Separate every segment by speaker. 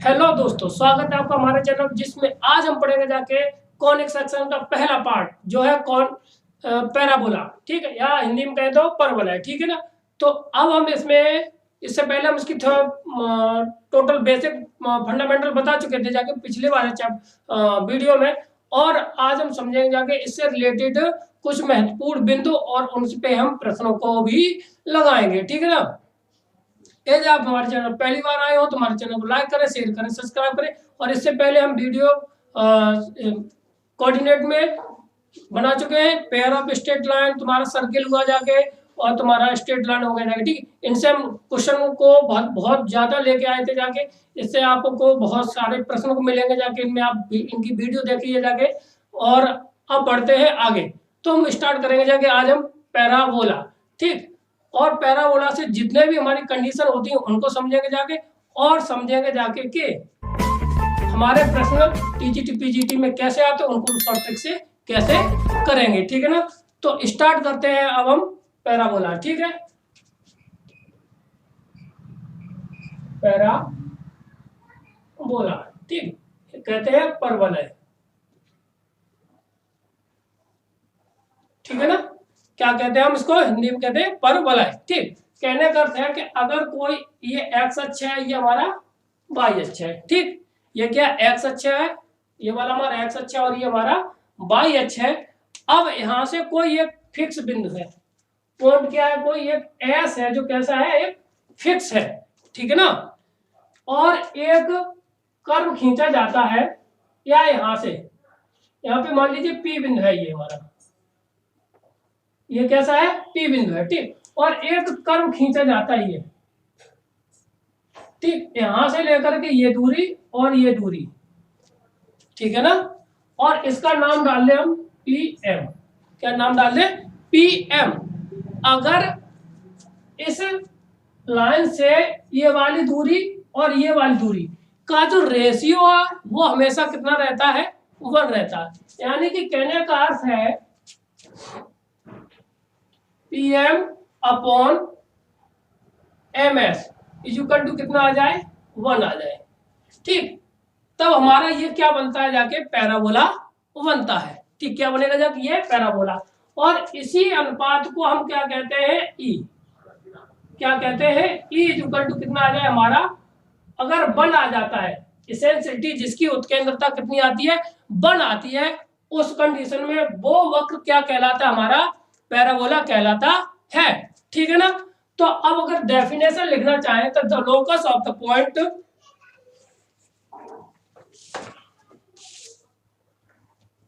Speaker 1: Hello दोस्तों, स्वागत है आपका हमारे चैनल जिसमें आज हम पढ़ेंगे जाके कॉनिक सेक्शन का पहला पार्ट जो है कौन पैराबोला। ठीक है, या हिंदी में कहें तो परवलय। ठीक है ना। तो अब हम इसमें इससे पहले हम इसकी टोटल बेसिक फंडामेंटल बता चुके थे जाके पिछले वाले वीडियो में। और आज हम समझेंगे जाके इससे रिलेटेड कुछ महत्वपूर्ण बिंदु और उन पे हम प्रश्नों को भी लगाएंगे। ठीक है ना। यदि आप हमारे चैनल पहली बार आए हो तो हमारे चैनल को लाइक करें, शेयर करें, सब्सक्राइब करें। और इससे पहले हम वीडियो कोऑर्डिनेट में बना चुके हैं। पेयर ऑफ स्ट्रेट लाइन तुम्हारा सर्किल हुआ जाके और तुम्हारा स्ट्रेट लाइन हो गया जाके। ठीक, इनसे हम क्वेश्चन को बहुत बहुत ज्यादा लेके आए थे जाके। इससे आपको बहुत सारे प्रश्नों को मिलेंगे जाके, इनमें आप इनकी वीडियो देखिए जाके। और अब बढ़ते हैं आगे। तो हम स्टार्ट करेंगे जाके आज हम पैराबोला। ठीक, और पैराबोला से जितने भी हमारी कंडीशन होती है उनको समझेंगे जाके। और समझेंगे जाके कि हमारे प्रश्न टीजीटी पीजीटी में कैसे आते हैं, उनको शॉर्ट ट्रिक से कैसे करेंगे। ठीक है ना। तो स्टार्ट करते हैं अब हम पैराबोला। ठीक है, पैराबोला ठीक कहते हैं परवलय। ठीक है ना। क्या कहते हैं हम इसको, हिंदी में कहते हैं परवलय। ठीक, कहने का अर्थ है कि अगर कोई ये एक्स अक्ष है, ये हमारा वाई अक्ष है। ठीक, ये क्या एक्स अक्ष है, ये वाला हमारा एक्स अक्ष है और ये हमारा वाई अक्ष है। अब यहां से कोई एक फिक्स बिंदु है, पॉइंट क्या है, कोई एक एस है जो कैसा है, एक फिक्स है। ठीक है ना। और एक कर्व खींचा जाता है, या यहां से यहां पे मान लीजिए पी बिंदु है, ये हमारा ये कैसा है, पी बिंदु है। ठीक, और एक कर्व खींचा जाता है ये। ठीक, यहां से लेकर के ये दूरी और ये दूरी। ठीक है ना। और इसका नाम डाल दे हम पी एम। क्या नाम डाल दे, पी एम। अगर इस लाइन से ये वाली दूरी और ये वाली दूरी का जो रेशियो है वो हमेशा कितना रहता है, 1 रहता है। यानी कि कहने का अर्थ है P M upon M S equal to कितना आ जाए, 1 आ जाए। ठीक, तब हमारा ये क्या बनता है जाके, पैराबोला बनता है। ठीक, क्या बनेगा जाके, ये पैराबोला। और इसी अनुपात को हम क्या कहते हैं, ई। क्या कहते हैं, ई इक्वल टू कितना आ जाए हमारा, अगर 1 आ जाता है, इसेंशियलिटी जिसकी उत्केंद्रता कितनी आती है, 1 आती है, उस कंडीशन में वो वक्र क्या कहलाता है, हमारा पैराबोला कहलाता है। ठीक है ना। तो अब अगर डेफिनेशन लिखना चाहें तो the locus of the point,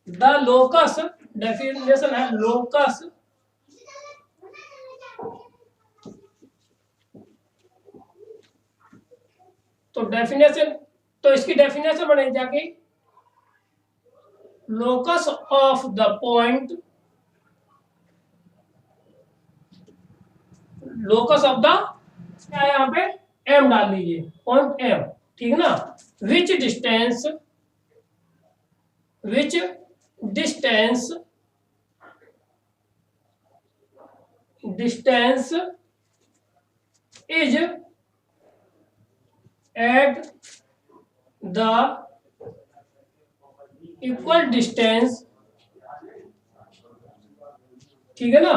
Speaker 1: the locus, definition है लोकस तो डेफिनेशन, तो इसकी डेफिनेशन बनेगी जाके locus of the point, locus of the, क्या है यहाँ पे, एम डाल लीजिए, पॉइंट एम। ठीक है ना। Which distance, which distance, distance is at the equal distance. ठीक है ना,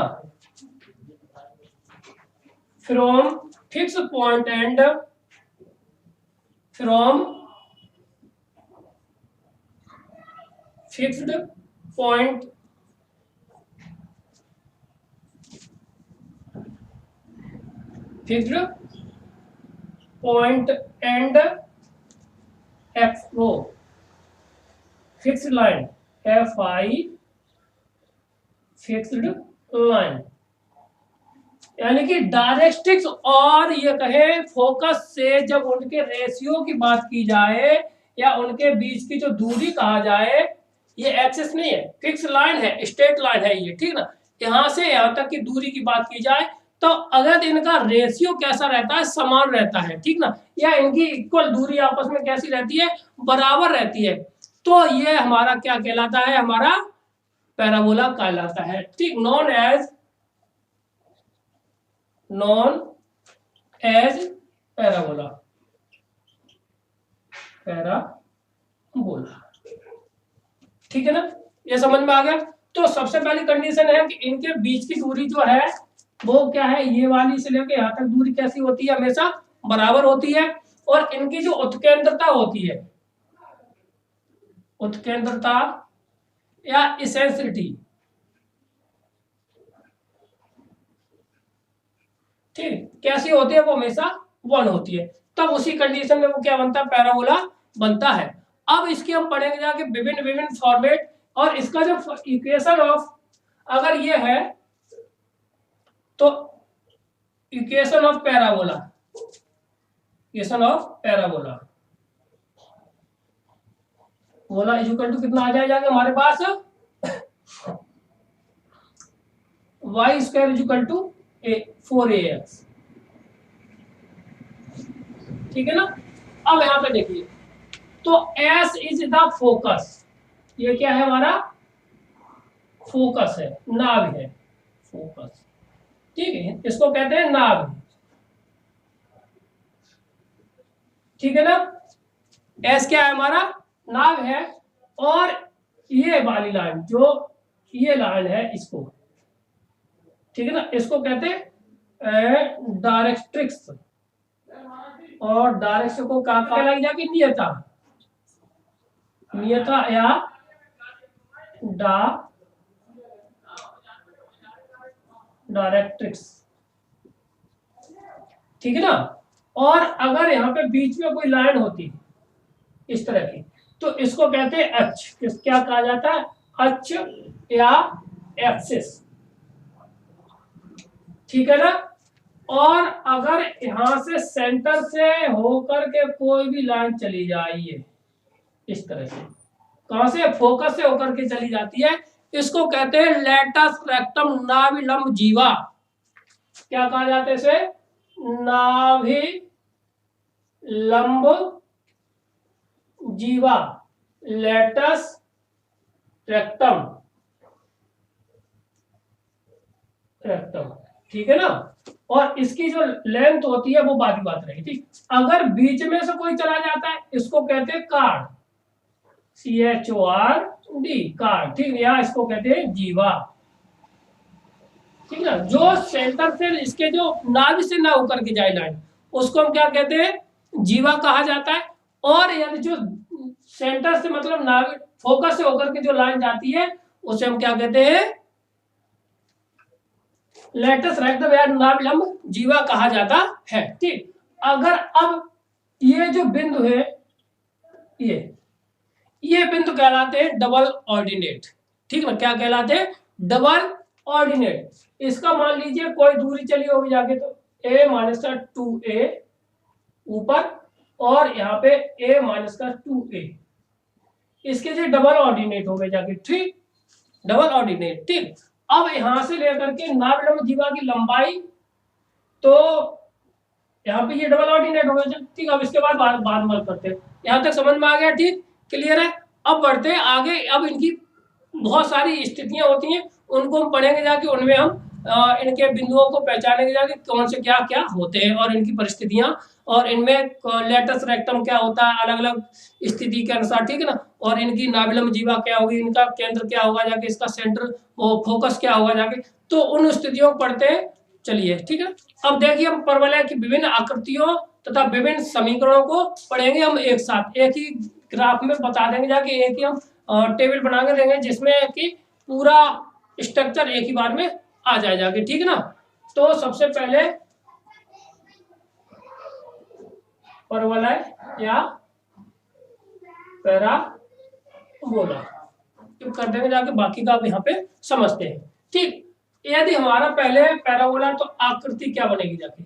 Speaker 1: from fix point and from fixed point fixed point and F O fixed line, F I fixed line. यानी कि डायरेक्ट्रिक्स और ये कहे फोकस से जब उनके रेशियो की बात की जाए या उनके बीच की जो दूरी कहा जाए, ये एक्सिस नहीं है, फिक्स लाइन है, स्ट्रेट लाइन है ये। ठीक ना। यहां से यहां तक की दूरी की बात की जाए तो अगर इनका रेशियो कैसा रहता है, समान रहता है। ठीक ना, या इनकी इक्वल दूरी आपस में कैसी रहती है, बराबर रहती है, तो ये हमारा क्या कहलाता है, हमारा पैराबोला कहलाता है। ठीक, नॉन एज पैराबोला। पैराबोला। ठीक है ना, ये समझ में आ गया। तो सबसे पहली कंडीशन है कि इनके बीच की दूरी जो है वो क्या है, ये वाली से लेके यहाँ तक दूरी कैसी होती है, हमेशा बराबर होती है। और इनकी जो उत्केंद्रता होती है, उत्केंद्रता या इसेंसिटी, ठीक, कैसी होती है, वो हमेशा 1 होती है। तब उसी कंडीशन में वो क्या बनता है, पैराबोला बनता है। अब इसकी हम पढ़ेंगे जाके विभिन्न विभिन्न फॉर्मेट, और इसका जो इक्वेशन ऑफ अगर ये है तो equation of parabola, equation of parabola बोला इक्वल टू कितना आ जाएगा हमारे पास, Y square equal to 4ax। ठीक है ना। अब यहां पे देखिए, तो S इज द फोकस, ये क्या है हमारा फोकस है, नाभ है, फोकस। ठीक है, इसको कहते हैं नाभ। ठीक है ना, S क्या है हमारा, नाभ है। और ये वाली लाइन, जो ये लाइन है, इसको, ठीक है ना, इसको कहते हैं डायरेक्ट्रिक्स। और डायरेक्ट को कहा कहलाई जाके नियता, नियता या डायरेक्ट्रिक्स। ठीक है ना। और अगर यहाँ पे बीच में कोई लाइन होती इस तरह की, तो इसको कहते हैं अक्ष। क्या कहा जाता है, अक्ष या एक्सिस। ठीक है ना। और अगर यहां से सेंटर से होकर के कोई भी लाइन चली जाए इस तरह से, कहां से, फोकस से होकर के चली जाती है, इसको कहते हैं लेटस रेक्टम नाभिलंब जीवा। क्या कहा जाता है इसे, नाभि लंब जीवा, लेटस रेक्टम, रेक्टम। ठीक है ना। और इसकी जो लेंथ होती है वो बात रहेगी। ठीक, अगर बीच में से कोई चला जाता है, इसको कहते हैं कार्ड, CHORD, कार्ड। ठीक है, या इसको कहते हैं जीवा। ठीक है, जो सेंटर से इसके जो नाभि से ना होकर के जाए लाइन, उसको हम क्या कहते हैं, जीवा कहा जाता है। और यदि जो सेंटर से मतलब नाभि फोकस से होकर के जो लाइन जाती है, उसे हम क्या कहते हैं, लेटस रेक्टम या नाभिलंब जीवा कहा जाता है। ठीक, अगर अब ये जो बिंदु है, ये बिंदु कहलाते हैं डबल ऑर्डिनेट। ठीक है ना, क्या कहलाते हैं, डबल ऑर्डिनेट। इसका मान लीजिए कोई दूरी चली होगी जाके, तो a माइनस का 2a ऊपर, और यहाँ पे a माइनस का 2a, इसके जो डबल ऑर्डिनेट हो गए जाके। ठीक, डबल ऑर्डिनेट। ठीक, अब यहां से लेकर के नाभिलंब जीवा की लंबाई, तो यहाँ पे ये डबल ऑर्डिनेट हो गया। ठीक, अब इसके बाद बात करते हैं, यहां तक समझ में आ गया। ठीक, क्लियर है। अब बढ़ते हैं आगे। अब इनकी बहुत सारी स्थितियां होती हैं, उनको हम पढ़ेंगे जाके, उनमें हम इनके बिंदुओं को पहचानेंगे जाके, कौन से क्या क्या होते हैं और इनकी परिस्थितियां, और इनमें लेटस रेक्टम क्या होता है अलग अलग स्थिति के अनुसार। ठीक है ना। और इनकी नाभिलंब जीवा क्या होगी, इनका केंद्र क्या होगा जाके, इसका सेंटर फोकस क्या होगा जाके, तो उन स्थितियों को पढ़ते हैं। चलिए, ठीक है। अब देखिए, हम परवलय की विभिन्न आकृतियों तथा विभिन्न समीकरणों को पढ़ेंगे हम एक साथ, एक ही ग्राफ में बता देंगे जाके, एक ही हम टेबल बना के देंगे, जिसमें कि पूरा स्ट्रक्चर एक ही बार में आ जाए जाके। ठीक है ना। तो सबसे पहले परवलय या पैराबोला कर देंगे जाके, बाकी का आप यहाँ पे समझते हैं। ठीक, यदि हमारा पहले पैराबोला, तो आकृति क्या बनेगी जाके,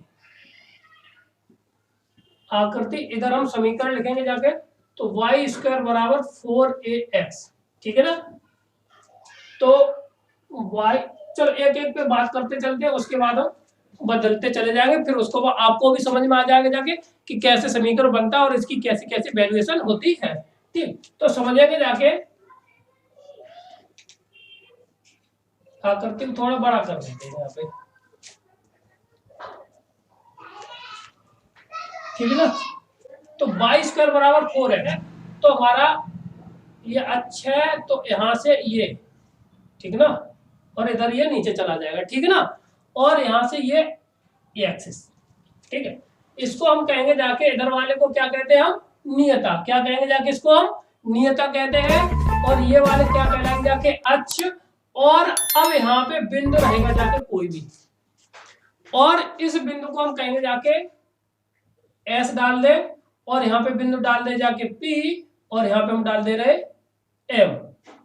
Speaker 1: आकृति इधर हम समीकरण लिखेंगे जाके, तो वाई स्क्वायर बराबर 4ax। ठीक है ना। तो वाई, चलो एक एक पे बात करते चलते हैं, उसके बाद हम बदलते चले जाएंगे, फिर उसको आपको भी समझ में आ जाएगा जाके कि कैसे समीकरण बनता है और इसकी कैसे कैसे वैल्यूएशन होती है। ठीक, तो समझेंगे जाके। आकृति को थोड़ा बड़ा कर देते हैं यहाँ पे। ठीक है ना। तो y स्क्वायर बराबर 4x, तो हमारा ये अच्छा है, तो यहां से ये, ठीक ना, और इधर ये नीचे चला जाएगा, ठीक है ना, और यहां से ये एक्सिस, ठीक है। इसको हम कहेंगे जाके, इधर वाले को क्या कहते हैं हम, नियता, क्या कहेंगे जाके, इसको हम नियता कहते हैं, और ये वाले क्या कहलाएंगे जाके, अक्ष। और अब यहाँ पे बिंदु रहेगा जाके कोई भी, और इस बिंदु को हम कहेंगे जाके एस डाल दे, और यहाँ पे बिंदु डाल दे जाके पी, और यहाँ पे हम डाल दे रहे एम,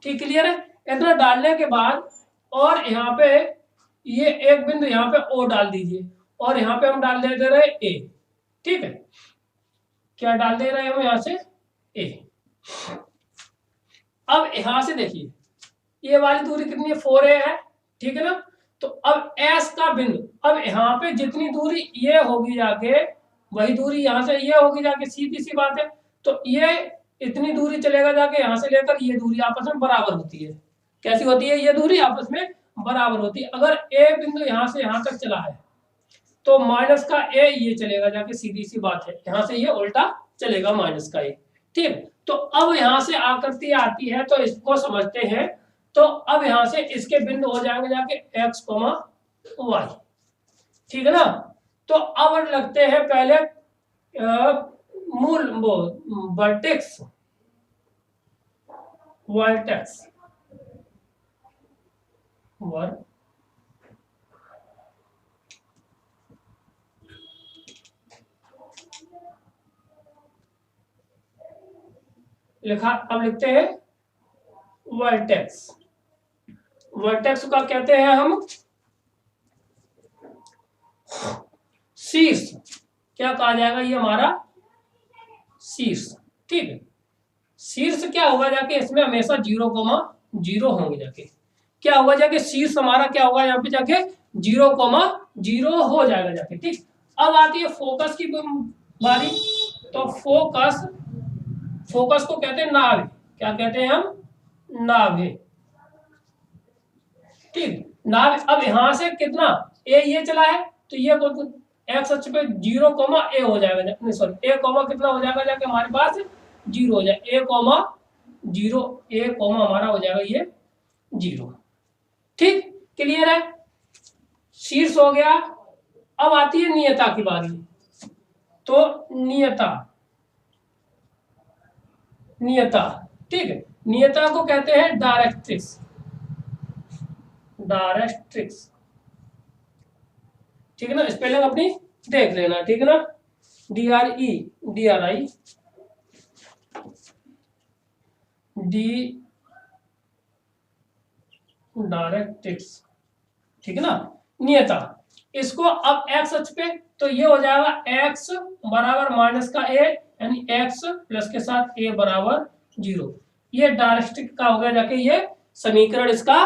Speaker 1: ठीक, क्लियर है। इतना डालने के बाद और यहाँ पे ये एक बिंदु यहाँ पे ओ डाल दीजिए, और यहाँ पे हम डाल दे रहे ए, ठीक है, क्या डाल दे रहे हैं हम यहाँ से, ए। अब यहां से देखिए ये वाली दूरी कितनी है, 4a है, ठीक है ना। तो अब एस का बिंदु, अब यहाँ पे जितनी दूरी ये होगी जाके, वही दूरी यहाँ से ये होगी जाके, सीधी सी बात है। तो ये इतनी दूरी चलेगा जाके, यहाँ से लेकर ये दूरी आपस में बराबर होती है। कैसी होती है, ये दूरी आपस में बराबर होती है। अगर ए बिंदु यहाँ से यहाँ तक चला है, तो माइनस का ए ये चलेगा जाके, सीधी सी बात है, यहाँ से ये उल्टा चलेगा माइनस का ए, ठीक। तो अब यहाँ से आकृति आती है, तो इसको समझते हैं। तो अब यहाँ से इसके बिंदु हो जाएंगे जाके x, y, ठीक है ना। तो अब लगते हैं पहले मूल वो वर्टेक्स, वर्टेक्स वर लिखा, अब लिखते हैं वर्टेक्स। वर्टेक्स का कहते हैं हम शीर्ष, क्या कहा जाएगा, ये हमारा शीर्ष, ठीक है। शीर्ष क्या होगा जाके, इसमें हमेशा 0,0 होंगे जाके, क्या होगा जाके, शीर्ष हमारा क्या होगा यहाँ पे जाके 0,0 हो जाएगा जाके, ठीक। अब आती है फोकस की बारी। तो फोकस, फोकस को कहते हैं नाभि, क्या कहते हैं हम, नाभि, ठीक, नाभि। अब यहां से कितना ए ये चला है, तो ये एक्स अक्ष पे 0, ए हो जाएगा, नहीं सॉरी, ए कॉमा कितना हो जाएगा जाके हमारे पास 0 हो जाए, A,0, ए कॉमा हमारा हो जाएगा ये 0, ठीक, क्लियर है। शीर्ष हो गया। अब आती है नियता की बारी। तो नियता, नियता, ठीक है, नियता को कहते हैं डायरेक्ट्रिक्स, डायरेक्ट्रिक्स, ठीक है ना। स्पेलिंग अपनी देख लेना, ठीक है ना, DRI डायरेक्ट्रिक्स, ठीक है ना। नियता, इसको अब एक्स अक्ष पे, तो ये हो जाएगा x बराबर माइनस का a, यानी x प्लस के साथ a बराबर 0। ये डायरेक्ट्रिक का हो गया जाके, ये समीकरण इसका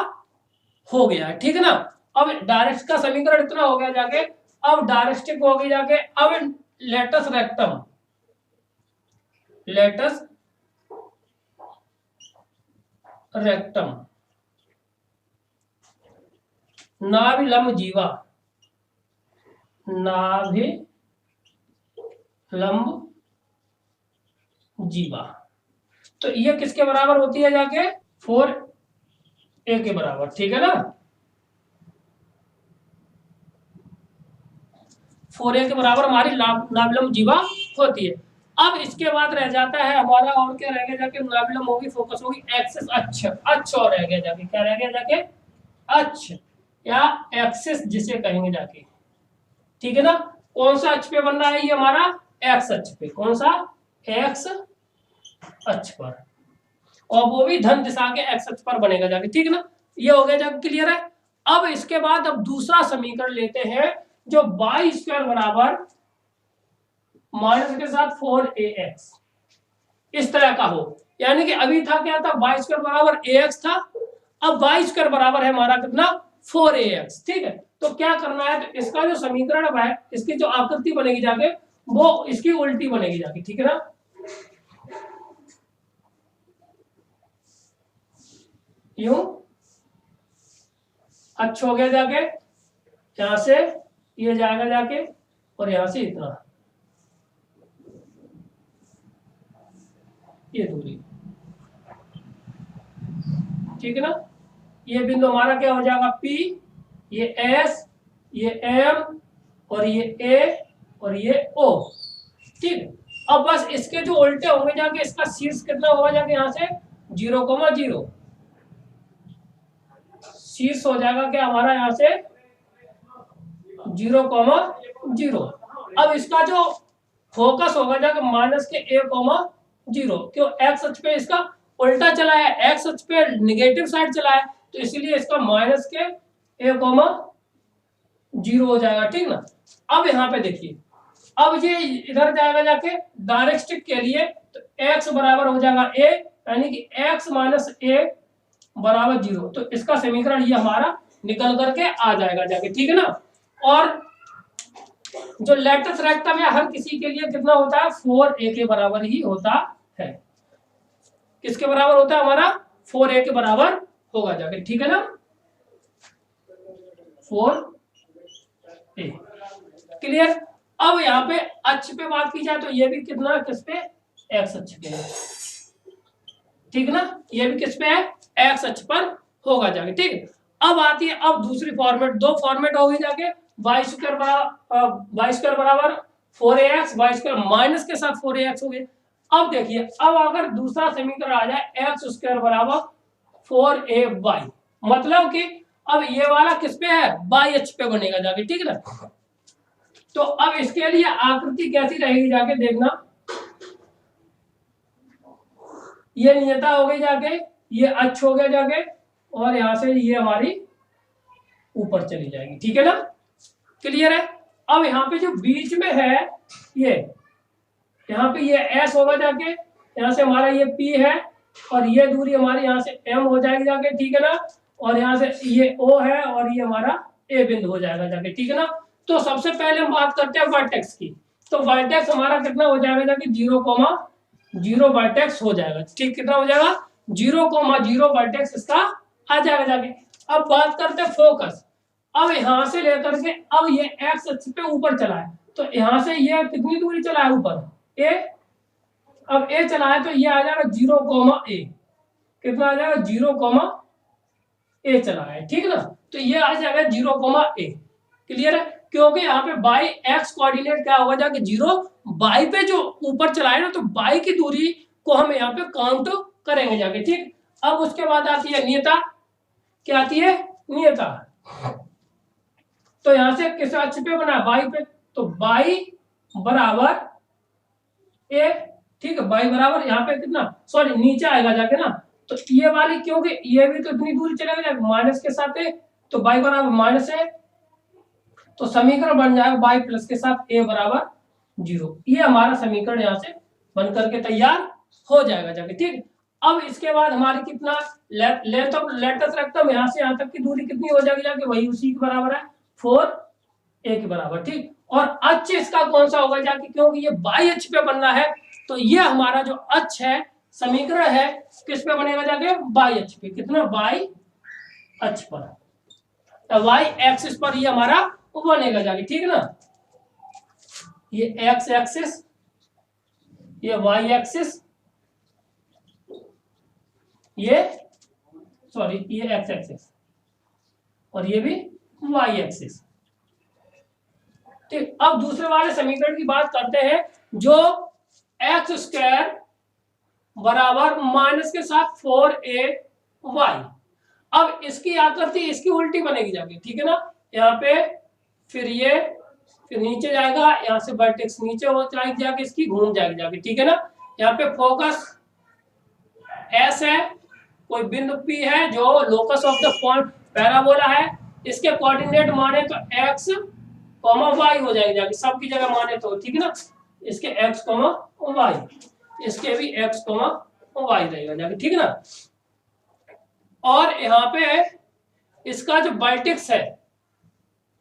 Speaker 1: हो गया है, ठीक है ना। अब डायरेक्ट का समीकरण इतना हो गया जाके, अब डायरेक्ट्रिक हो गई जाके, अब लेटस रेक्टम, लेटस रेक्टम, नाभि लंब जीवा, नाभि लंब जीवा, तो ये किसके बराबर होती है जाके, 4a के बराबर, ठीक है ना, 4a के बराबर हमारी नाभि लंब जीवा होती है। अब इसके बाद रह जाता है हमारा, और क्या रह गया जाके, नाभि लंब होगी, फोकस होगी, एक्सिस अक्ष, अक्ष और रह गया जाके, क्या रह गया जाके, अक्ष या एक्सिस जिसे कहेंगे जाके, ठीक है ना। कौन सा अक्ष पे बन रहा है ये हमारा, एक्स अक्ष पे, कौन सा, एक्स अक्ष पर, और वो भी धन दिशा के एक्स अक्ष पर बनेगा जाके, ठीक है ना। ये हो गया जाके, क्लियर है। अब इसके बाद अब दूसरा समीकरण लेते हैं, जो y स्क्वायर बराबर माइनस के साथ 4ax इस तरह का हो, यानी कि अभी था क्या था, y स्क्वायर बराबर ax था, अब y स्क्वायर बराबर है हमारा कितना, 4ax, ठीक है। तो क्या करना है, तो इसका जो समीकरण है, इसकी जो आकृति बनेगी जाके, वो इसकी उल्टी बनेगी जाके, ठीक है ना। यूं अच्छा हो गया जाके, यहां से ये जाएगा जाके, और यहां से इतना, ये दूरी, ठीक है ना। ये बिंदु हमारा क्या हो जाएगा P, ये S, ये M और ये A और ये O, ठीक। अब बस इसके जो उल्टे होंगे जाके इसका शीर्ष कितना होगा जाके यहाँ से 0,0, शीर्ष हो जाएगा क्या हमारा यहाँ से 0,0। अब इसका जो फोकस होगा जाके माइनस के A,0, क्यों एक्स अक्ष पे इसका उल्टा चला है, एक्स अक्ष पे निगेटिव साइड चला है, तो इसीलिए इसका माइनस के A,0 हो जाएगा, ठीक ना। अब यहाँ पे देखिए, अब ये इधर जाएगा जाके डायरेक्ट्रिक के लिए, तो x बराबर हो जाएगा a, यानी कि x माइनस a बराबर 0। तो इसका समीकरण ये हमारा निकल करके आ जाएगा जाके, ठीक है ना। और जो लेटस रेक्टम है हर किसी के लिए कितना होता है 4a के बराबर ही होता है। किसके बराबर होता है हमारा 4a के बराबर होगा जाके, ठीक है ना, 4a, क्लियर। अब यहाँ पे अक्ष पे बात की जाए तो ये भी कितना किस पे एक्स अक्ष पे है, ठीक ना, ये भी किस पे है एक्स अक्ष पर होगा जाके, ठीक। अब आती है अब दूसरी फॉर्मेट, दो फॉर्मेट होगी जाके वाई स्क्वायर बराबर 4ax, वाई स्क्वायर माइनस के साथ 4ax हो गया। अब देखिए, अब अगर दूसरा समीकरण आ जाए एक्स स्क्वायर बराबर 4ay, मतलब कि अब ये वाला किस पे है वाई अक्ष पे बनेगा जाके, ठीक है ना। तो अब इसके लिए आकृति कैसी रहेगी जाके देखना, ये नियता हो गई जाके, ये अक्ष हो गया जाके, और यहां से ये हमारी ऊपर चली जाएगी, ठीक है ना, क्लियर है। अब यहाँ पे जो बीच में है ये, यहाँ पे ये S होगा जाके, यहाँ से हमारा ये P है, और ये दूरी हमारी यहाँ से M हो जाएगी जाके, ठीक है ना, और यहाँ से ये O है, और ये हमारा A बिंदु हो जाएगा जाके, ठीक है ना। तो सबसे पहले हम बात करते हैं वर्टेक्स की, तो वर्टेक्स हमारा कितना हो जाएगा जाके 0,0 वर्टेक्स हो जाएगा, ठीक, कितना हो जाएगा 0,0 वर्टेक्स इसका आ जाएगा जाके। अब बात करते हैं फोकस, अब यहां से लेकर के अब ये एक्स अक्ष पे ऊपर चला है, तो यहां से ये कितनी दूरी चला है ऊपर a, अब a चला है तो ये आ जाएगा 0,a, कितना आ जाएगा 0,a चला है, ठीक है ना। तो ये आ जाएगा 0,a, क्लियर है, क्योंकि यहाँ पे बाई एक्स कोऑर्डिनेट क्या होगा जाके 0, बाई पे जो ऊपर चला है ना, तो बाई की दूरी को हम यहाँ पे काउंट करेंगे जाके, ठीक। अब उसके बाद आती है नियता, क्या आती है नियता, तो यहां से किस अक्ष पे बना बाई पे, तो बाई बराबर a, ठीक है, बाई बराबर यहाँ पे कितना सॉरी नीचे आएगा जाके ना, तो ये वाली क्योंकि ये भी तो इतनी दूरी चलेगा जाके माइनस के साथ है, तो बाई बराबर माइनस है, तो समीकरण बन जाएगा बाई प्लस के साथ a बराबर 0। ये हमारा समीकरण यहाँ से बन करके तैयार हो जाएगा जाके, ठीक। अब इसके बाद हमारी कितना लेंथ ऑफ लेटस रेक्टम यहाँ से यहाँ तक की दूरी कितनी हो जाएगी जाके, वही उसी के बराबर है 4a के बराबर, ठीक। और अक्ष इसका कौन सा होगा जाके, क्योंकि ये बाई अक्ष पे बनना है, तो ये हमारा जो अक्ष है समीकरण है किस पे बनेगा जाके बाई अक्ष पे, कितना बाई अक्ष पर, तो वाई एक्सिस पर ये हमारा बनेगा जाके, ठीक है ना। ये एक्स एक्सिस, ये वाई एक्सिस, ये सॉरी ये एक्स एक्सिस, और ये भी वाई एक्सिस, ठीक। अब दूसरे वाले समीकरण की बात करते हैं, जो एक्स स्क्वायर बराबर माइनस के साथ 4ay, अब इसकी आकृति इसकी उल्टी बनेगी जाके, ठीक है ना। यहाँ पे फिर ये फिर नीचे जाएगा, यहाँ से वर्टेक्स नीचे हो जाएगी जाके, इसकी घूम जाएगी जाके, ठीक है ना। यहाँ पे फोकस S है, कोई बिंदु P है जो locus of the point parabola है, इसके कोऑर्डिनेट माने तो x, y हो जाएगी जाके, सबकी जगह माने तो, ठीक है ना, इसके x, y, इसके भी x, y रहेगा जाके, ठीक है ना। और यहाँ पे इसका जो वर्टेक्स है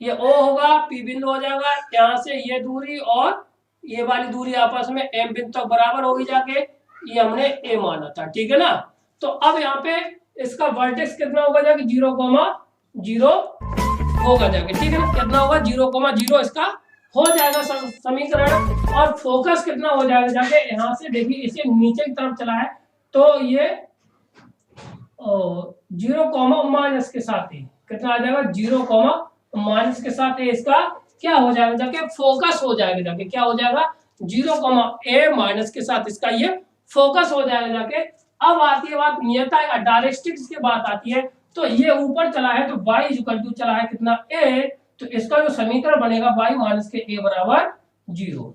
Speaker 1: ये O होगा, P बिंदु हो जाएगा, यहाँ से ये दूरी और ये वाली दूरी आपस में M बिंदु तक बराबर होगी जाके, ये हमने A माना था, ठीक है ना। तो अब यहाँ पे इसका वर्टेक्स कितना होगा जाके 0,0 होगा जाके, ठीक है ना, कितना होगा 0,0 इसका हो जाएगा समीकरण। और फोकस कितना हो जाएगा जाके यहां से देखिए, इसे नीचे की तरफ चला है तो ये 0, के साथ ही कितना आ जाएगा, 0, के साथ इसका क्या हो जाएगा जाके फोकस हो जाएगा जाके, क्या हो जाएगा 0, के साथ इसका ये फोकस हो जाएगा जाके। अब आती है बात नियता या डायरेक्ट्रिक्स की बात आती है। तो ये ऊपर चला है तो y इक्वल टू चला है कितना a, तो इसका जो समीकरण बनेगा y माइनस के a बराबर 0।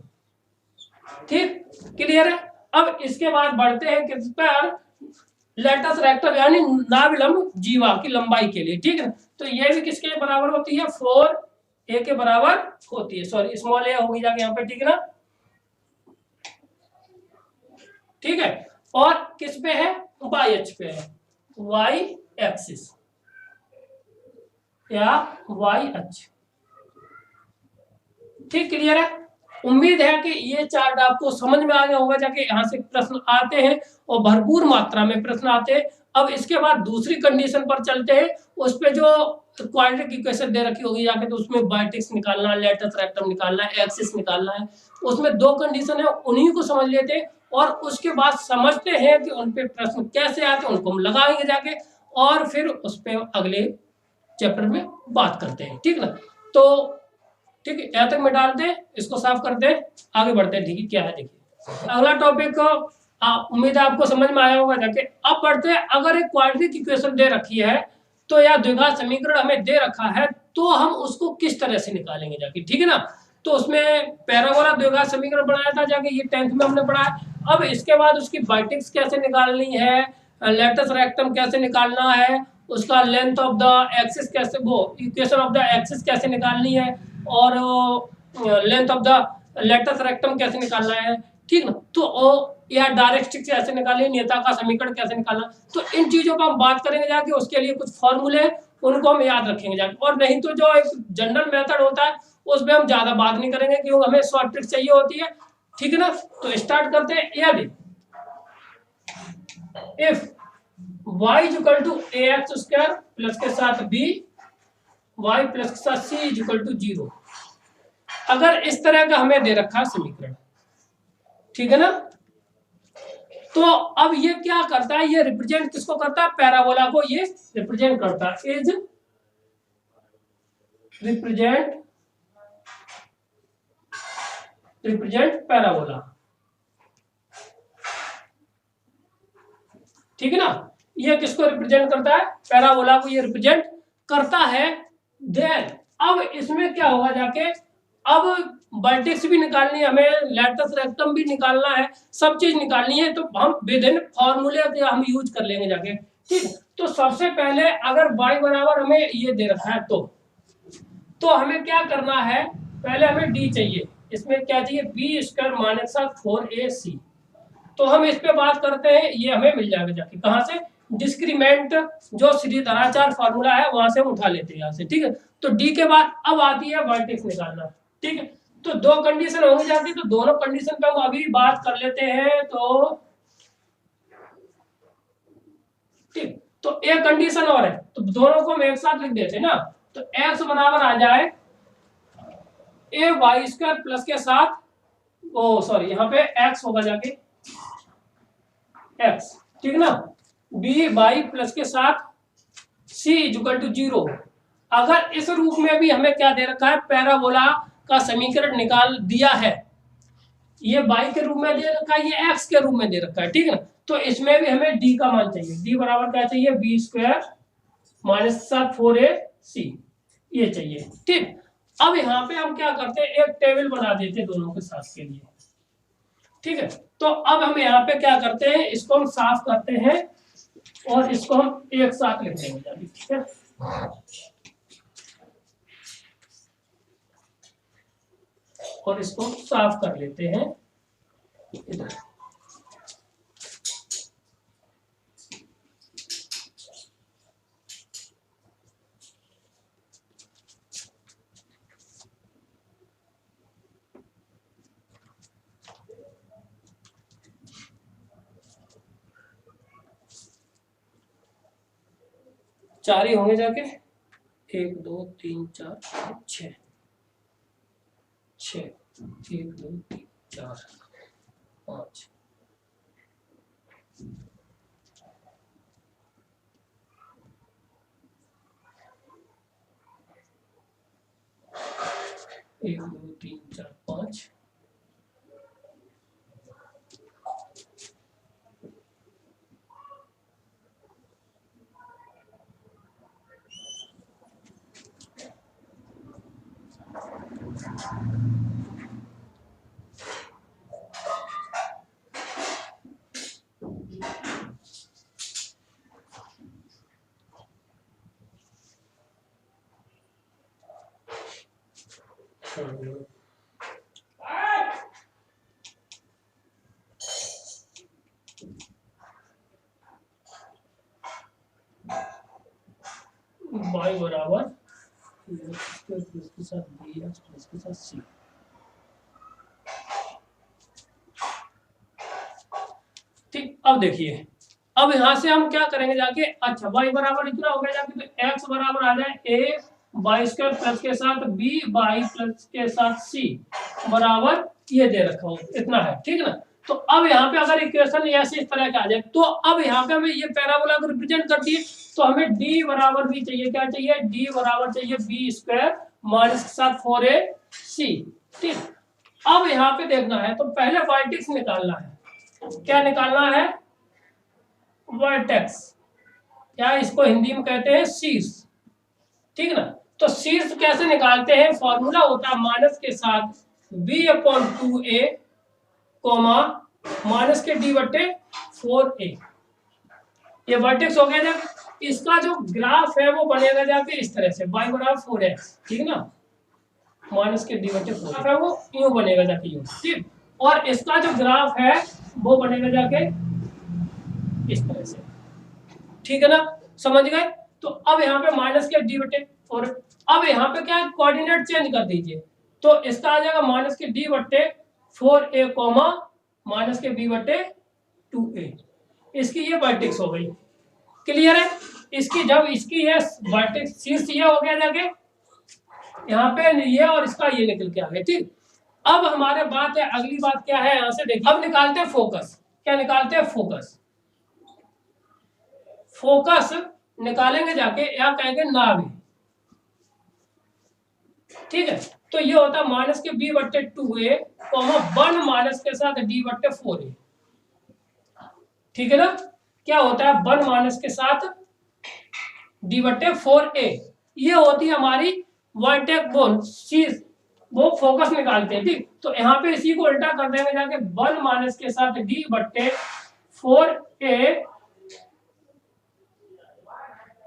Speaker 1: ठीक, क्लियर है। अब इसके बाद बढ़ते हैं किस पर, लेटस रेक्टम यानी नाभिलंब जीवा की लंबाई के लिए। ठीक है, तो ये भी किसके बराबर होती है, 4a के बराबर होती है, सॉरी स्मॉल a होगी जाके यहाँ पे। ठीक है ना, ठीक है। और किस पे है, वाई अक्ष पे है, वाई एक्सिस या वाई अक्ष। ठीक, क्लियर है। उम्मीद है कि ये चार्ट आपको समझ में आ गया होगा जाके। यहाँ से प्रश्न आते हैं और भरपूर मात्रा में प्रश्न आते हैं। अब इसके बाद दूसरी कंडीशन पर चलते हैं। उस पे जो क्वाड्रेटिक इक्वेशन दे रखी होगी जाके, तो उसमें बाइटिक्स निकालना है, लेटस रेक्टम निकालना है, एक्सिस निकालना है। उसमें 2 कंडीशन है, उन्हीं को समझ लेते हैं और उसके बाद समझते हैं कि उन पे प्रश्न कैसे आते हैं, उनको हम लगाएंगे जाके और फिर उस पे अगले चैप्टर में बात करते हैं। ठीक ना, तो ठीक है, यहाँ तक में डालते हैं, इसको साफ करते हैं, आगे बढ़ते हैं। ठीक है, क्या है देखिए अगला टॉपिक, उम्मीद है आपको समझ में आया होगा जाके। अब बढ़ते हैं, अगर एक क्वाड्रेटिक इक्वेशन दे रखी है तो या द्विघात समीकरण हमें दे रखा है तो हम उसको किस तरह से निकालेंगे जाके। ठीक है ना, तो उसमें पैराबोला द्विघात समीकरण बनाया था जाके, ये 10th में हमने पढ़ा है। अब इसके बाद उसकी बाइटिक्स कैसे निकालनी है, लेटस रेक्टम कैसे निकालना है, उसका लेंथ ऑफ द एक्सिस कैसे, वो इक्वेशन ऑफ द एक्सिस कैसे निकालनी है, और length of the latus rectum कैसे निकालना है। ठीक ना, तो या डायरेक्ट्रिक्स कैसे निकाले, नियता का समीकरण कैसे निकालना, तो इन चीजों का हम बात करेंगे जाके। उसके लिए कुछ फॉर्मूले उनको हम याद रखेंगे जाके, और नहीं तो जो एक जनरल मेथड होता है उसमें हम ज्यादा बात नहीं करेंगे क्योंकि हमें शॉर्ट ट्रिक चाहिए होती है। ठीक है ना, तो स्टार्ट करते हैं। यदि if y equal to ax square plus के साथ b, y प्लस के साथ c इक्वल टू 0, अगर इस तरह का हमें दे रखा समीकरण, ठीक है ना, तो अब ये क्या करता है, ये रिप्रेजेंट किसको करता है, पैराबोला को ये रिप्रेजेंट करता है, इज रिप्रेजेंट पैराबोला। ठीक है ना, ये किसको रिप्रेजेंट करता है, पैराबोला को ये रिप्रेजेंट करता है। देन अब इसमें क्या होगा जाके, अब वर्टेक्स भी निकालनी है हमें, लेटस रेक्टम भी निकालना है, सब चीज निकालनी है, तो हम विभिन्न फॉर्मूले हम यूज कर लेंगे जाके। ठीक, तो सबसे पहले अगर y बराबर हमें ये दे रखा है तो हमें क्या करना है, पहले हमें d चाहिए, इसमें क्या चाहिए, बी स्क्वायर माइनस 4ac। तो हम इस पे बात करते हैं, ये हमें मिल जाएगा जाके कहां से, डिस्क्रीमेंट जो श्रीधराचार्य फॉर्मूला है वहां से हम उठा लेते हैं यहाँ से। ठीक है, तो डी के बाद अब आती है वर्टेक्स निकालना। ठीक है, तो 2 कंडीशन होंगी जाती, तो दोनों कंडीशन पे हम अभी बात कर लेते हैं। तो ठीक, तो एक कंडीशन और है, तो दोनों को हम एक साथ लिख देते हैं ना, तो एक्स बराबर आ जाए ए वाई स्क्वायर प्लस के साथ, ओ सॉरी यहाँ पे एक्स होगा जाके एक्स, ठीक ना, बी वाई प्लस के साथ सी इक्वल टू 0। अगर इस रूप में भी हमें क्या दे रखा है, पैराबोला का समीकरण निकाल दिया है, ये y के रूप में दे रखा है, ये x के रूप में दे रखा है। ठीक है ना, तो इसमें भी हमें d का मान चाहिए, d बराबर क्या चाहिए, बी स्क्वायर माइनस 4ac ये चाहिए। ठीक, अब यहाँ पे हम क्या करते हैं, एक टेबल बना देते हैं दोनों के साथ के लिए। ठीक है, तो अब हम यहाँ पे क्या करते हैं, इसको हम साफ करते हैं और इसको हम एक साथ लिख देंगे। ठीक है, और इसको साफ कर लेते हैं इधर। चार ही होंगे जाके, 1 2 3 4 5 6 6, 1 2 3 4 5, 1 2 3 4 5, y बराबर प्लस के साथ बी एक्स प्लस के साथ सी। ठीक, अब देखिए, अब यहां से हम क्या करेंगे जाके, अच्छा y बराबर इतना हो गया जाके, तो x बराबर आ जाए a बाई स्क्वायर प्लस के साथ b बाई प्लस के साथ c बराबर ये दे रखा हो, इतना है, ठीक ना। तो अब यहाँ पे अगर इक्वेशन ऐसे इस तरह का आ जाए, तो अब यहाँ पे हमें ये पैराबोला को रिप्रेजेंट कर दिए, तो हमें d बराबर भी चाहिए, क्या चाहिए, d बराबर चाहिए b स्क्वायर माइनस के साथ 4ac। ठीक, अब यहाँ पे देखना है, तो पहले वर्टेक्स निकालना है। क्या निकालना है, वर्टेक्स, या इसको हिंदी में कहते हैं शीर्ष, ठीक ना। तो शीर्ष कैसे निकालते हैं, फॉर्मूला होता है माइनस के साथ b/2a कोमा माइनस के d/4a। ये वर्टेक्स हो गया। जब इसका जो ग्राफ है वो बनेगा जाके इस तरह से, y बराबर 4x, ठीक ना, माइनस के d/4 है वो यूं बनेगा जाके यूं, ठीक। और इसका जो ग्राफ है वो बनेगा जाके इस तरह से, ठीक है ना, समझ गए। तो अब यहाँ पे माइनस के d/4, अब यहाँ पे क्या है, कोऑर्डिनेट चेंज कर दीजिए, तो इसका आ जाएगा माइनस के d/4a कोमा माइनस के b/2a। इसकी ये वर्टेक्स हो गई, क्लियर है। इसकी जब इसकी ये वर्टेक्स शीर्ष ये हो गया जाके यहाँ पे ये, और इसका ये निकल के आ गया, ठीक। अब हमारे बात है, अगली बात क्या है, यहाँ से देखिए, अब निकालते हैं फोकस। क्या निकालते हैं, फोकस। फोकस निकालेंगे जाके, या कहेंगे नाभि, ठीक है। तो ये होता है माइनस के b/2a कोमा 1 माइनस के साथ d/4a, ठीक है ना। क्या होता है, 1 माइनस के साथ d/4a, ये होती है हमारी वर्टेक्स बोन शीर्ष, वो फोकस निकालते हैं, ठीक। तो यहाँ पे इसी को उल्टा कर देंगे जाके, 1 माइनस के साथ d/4a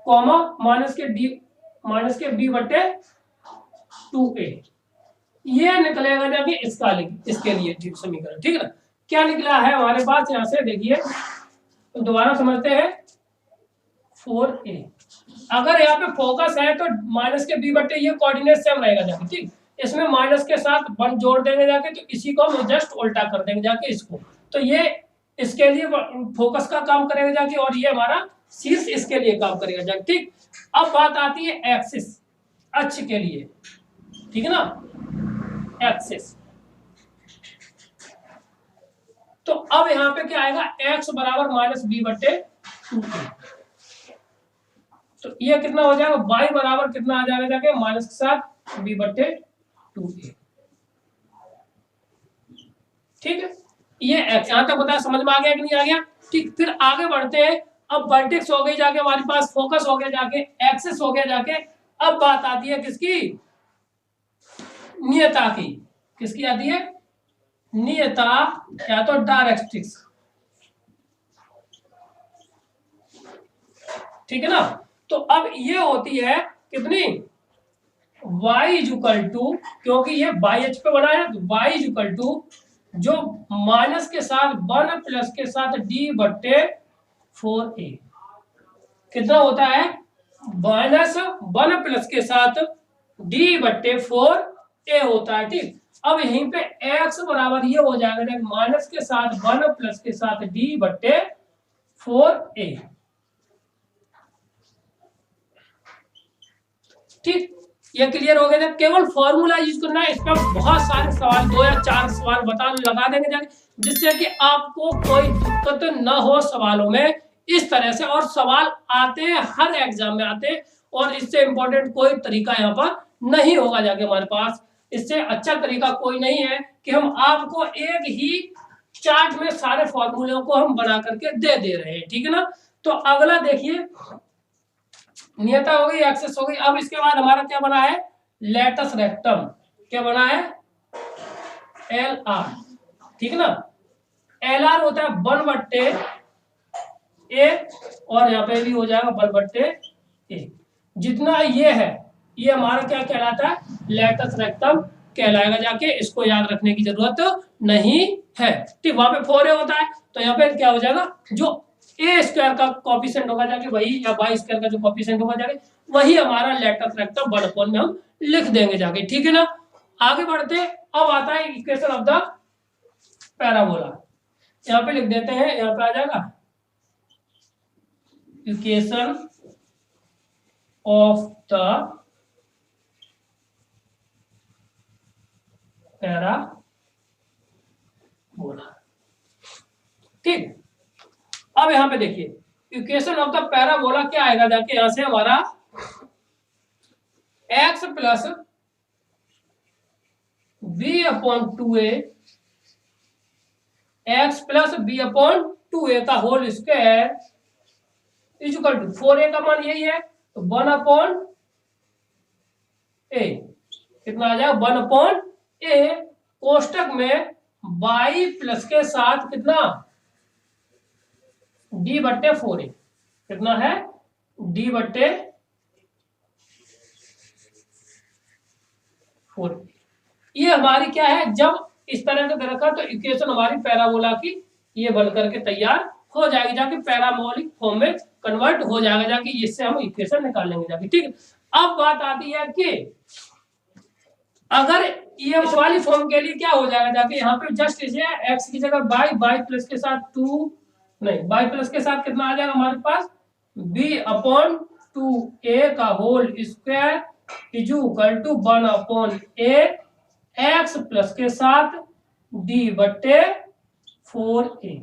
Speaker 1: कॉमा माइनस के b/2a, ये निकलेगा जाके इसका इसके लिए, ठीक, समीकरण, ठीक है ना। क्या निकला है हमारे पास, यहाँ से देखिए, तो दोबारा समझते हैं, 4a। अगर यहाँ पे फोकस है तो माइनस के b/, ये कोऑर्डिनेट सेम रहेगा जाके, ठीक। इसमें माइनस के साथ 1 जोड़ देंगे जाके, तो इसी को हम जस्ट उल्टा कर देंगे जाके इसको, तो ये इसके लिए फोकस का काम करेगा जाके, और ये हमारा शीर्ष इसके लिए काम करेगा जाके, ठीक। अब बात आती है एक्सिस, अक्ष के लिए, ठीक है ना, एक्सिस। तो अब यहाँ पे क्या आएगा, x बराबर माइनस b/2a, तो ये कितना हो जाएगा, y बराबर कितना आ जाएगा जाके, माइनस के साथ b/2a, ठीक है। ये x यहां तक बताया, समझ में आ गया कि नहीं आ गया, ठीक। फिर आगे बढ़ते हैं, अब वर्टेक्स हो गई जाके हमारे पास, फोकस हो गया जाके, एक्सिस हो गया जाके। अब बात आती है किसकी, नियता की। किसकी आती है, नियता, या तो डायरेक्ट्रिक्स, ठीक है ना। तो अब ये होती है कितनी, y इक्वल टू, क्योंकि ये बाई एच पे बना है, तो y इक्वल टू जो माइनस के साथ 1 प्लस के साथ d/4a, कितना होता है, माइनस 1 प्लस के साथ d/4a होता है, ठीक। अब यहीं पे x बराबर ये हो जाएगा माइनस के साथ 1 प्लस के साथ d/4a, ठीक। ये क्लियर हो गया था। केवल फॉर्मूला यूज करना है, इस पर बहुत सारे सवाल 2 या 4 सवाल लगा देंगे जाके, जिससे कि आपको कोई दिक्कत ना हो सवालों में इस तरह से। और सवाल आते हैं, हर एग्जाम में आते हैं, और इससे इंपॉर्टेंट कोई तरीका यहाँ पर नहीं होगा जाके हमारे पास। इससे अच्छा तरीका कोई नहीं है कि हम आपको एक ही चार्ट में सारे फॉर्मूलों को हम बना करके दे रहे हैं, ठीक है ना। तो अगला देखिए, नियता हो गई, एक्सेस हो गई। अब इसके बाद हमारा क्या बना है, लेटस रेक्टम। क्या बना है, एल आर, ठीक है ना। एल आर होता है 1/a, और यहाँ पे भी हो जाएगा 1/a। जितना ये है, ये हमारा क्या कहलाता है, लेटस रेक्टम कहलाएगा जाके। इसको याद रखने की जरूरत नहीं है, ठीक। वहां पे 4a होता है, तो यहाँ पे क्या हो जाएगा, जो ए स्क्वायर का कॉफिशिएंट होगा जाके वही, या वाई स्क्वायर का जो कॉफिशिएंट होगा जाके वही हमारा लेटस रेक्टम 1/, में हम लिख देंगे जाके, ठीक है ना। आगे बढ़ते, अब आता है इक्वेशन ऑफ द पैराबोला। यहाँ पे लिख देते हैं, यहाँ पे आ जाएगा इक्वेशन ऑफ द पैराबोला, ठीक। अब यहां पे देखिए, इक्वेशन ऑफ द पैराबोला क्या आएगा जाके, यहां से हमारा x plus b/2a, x plus b/2a का whole square equal to 4a का मान यही है, तो 1/a कितना आ जाएगा, 1/a कोष्टक में y प्लस के साथ कितना, d/4a, कितना है, d/4। ये हमारी क्या है, जब इस तरह का दे रखा तो इक्वेशन हमारी पैराबोला की ये बन करके तैयार हो जाएगी जाके, पैराबोलिक फॉर्म में कन्वर्ट हो जाएगा जाके, इससे हम इक्वेशन निकाल लेंगे जाके, ठीक है। अब बात आती है कि अगर ये वाली फॉर्म के लिए क्या हो जाएगा जाके, यहाँ पे जस्ट इसे x की जगह y प्लस के साथ 2 नहीं, y प्लस के साथ कितना आ जाएगा हमारे पास, b/2a का whole square equal to 1/a, x plus के साथ d/4a।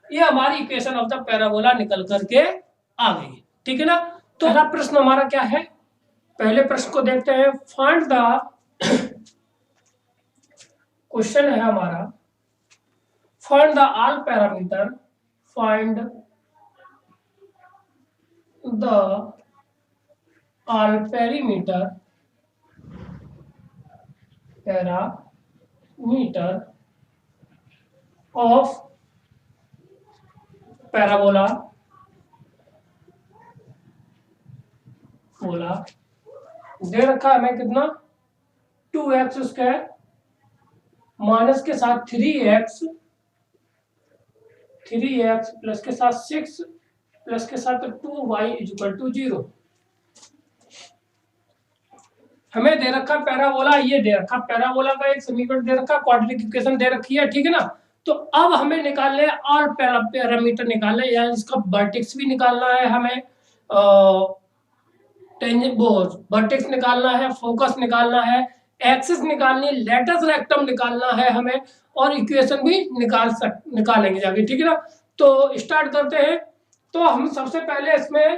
Speaker 1: ये हमारी इक्वेशन ऑफ द पैराबोला निकल करके आ गई, ठीक है ना। तो पहला प्रश्न हमारा क्या है, पहले प्रश्न को देखते हैं। फाइंड द, क्वेश्चन है हमारा, find the all parameter, find the all parameter of parabola दे रखा है हमें कितना, 2x² माइनस के साथ 3x प्लस के साथ 6 प्लस के साथ 2y इक्वल टू 0। हमें दे रखा पैराबोला, ये दे रखा पैराबोला का एक समीकरण दे रखा, क्वाड्रेटिक इक्वेशन दे रखी है, ठीक है ना। तो अब हमें निकालने और पैरामीटर निकालने, यानी इसका वर्टेक्स भी निकालना है हमें, वर्टेक्स निकालना है, फोकस निकालना है, एक्सिस निकालनी है, लेटस रेक्टम निकालना है हमें, और इक्वेशन भी निकालेंगे जाके, ठीक है ना। तो स्टार्ट करते हैं। तो हम सबसे पहले इसमें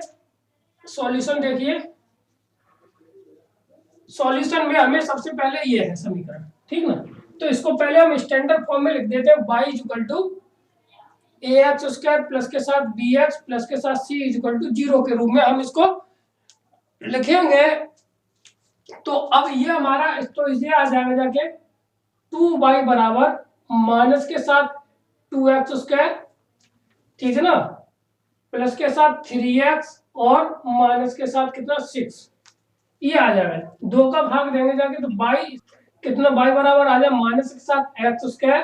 Speaker 1: सॉल्यूशन देखिए, सॉल्यूशन में हमें सबसे पहले ये है समीकरण, ठीक ना। तो इसको पहले हम स्टैंडर्ड फॉर्म में लिख देते हैं, y equal to ax² plus के साथ bx प्लस के साथ c इक्वल टू 0 के रूप में हम इसको लिखेंगे। तो अब ये हमारा, तो इसे आ जाएगा जाके 2y बराबर माइनस के साथ 2x², ठीक है ना, प्लस के साथ 3x और माइनस के साथ कितना 6, ये आ जाएगा। 2 का भाग देंगे जाके तो y कितना, y बराबर आ जाए माइनस के साथ x²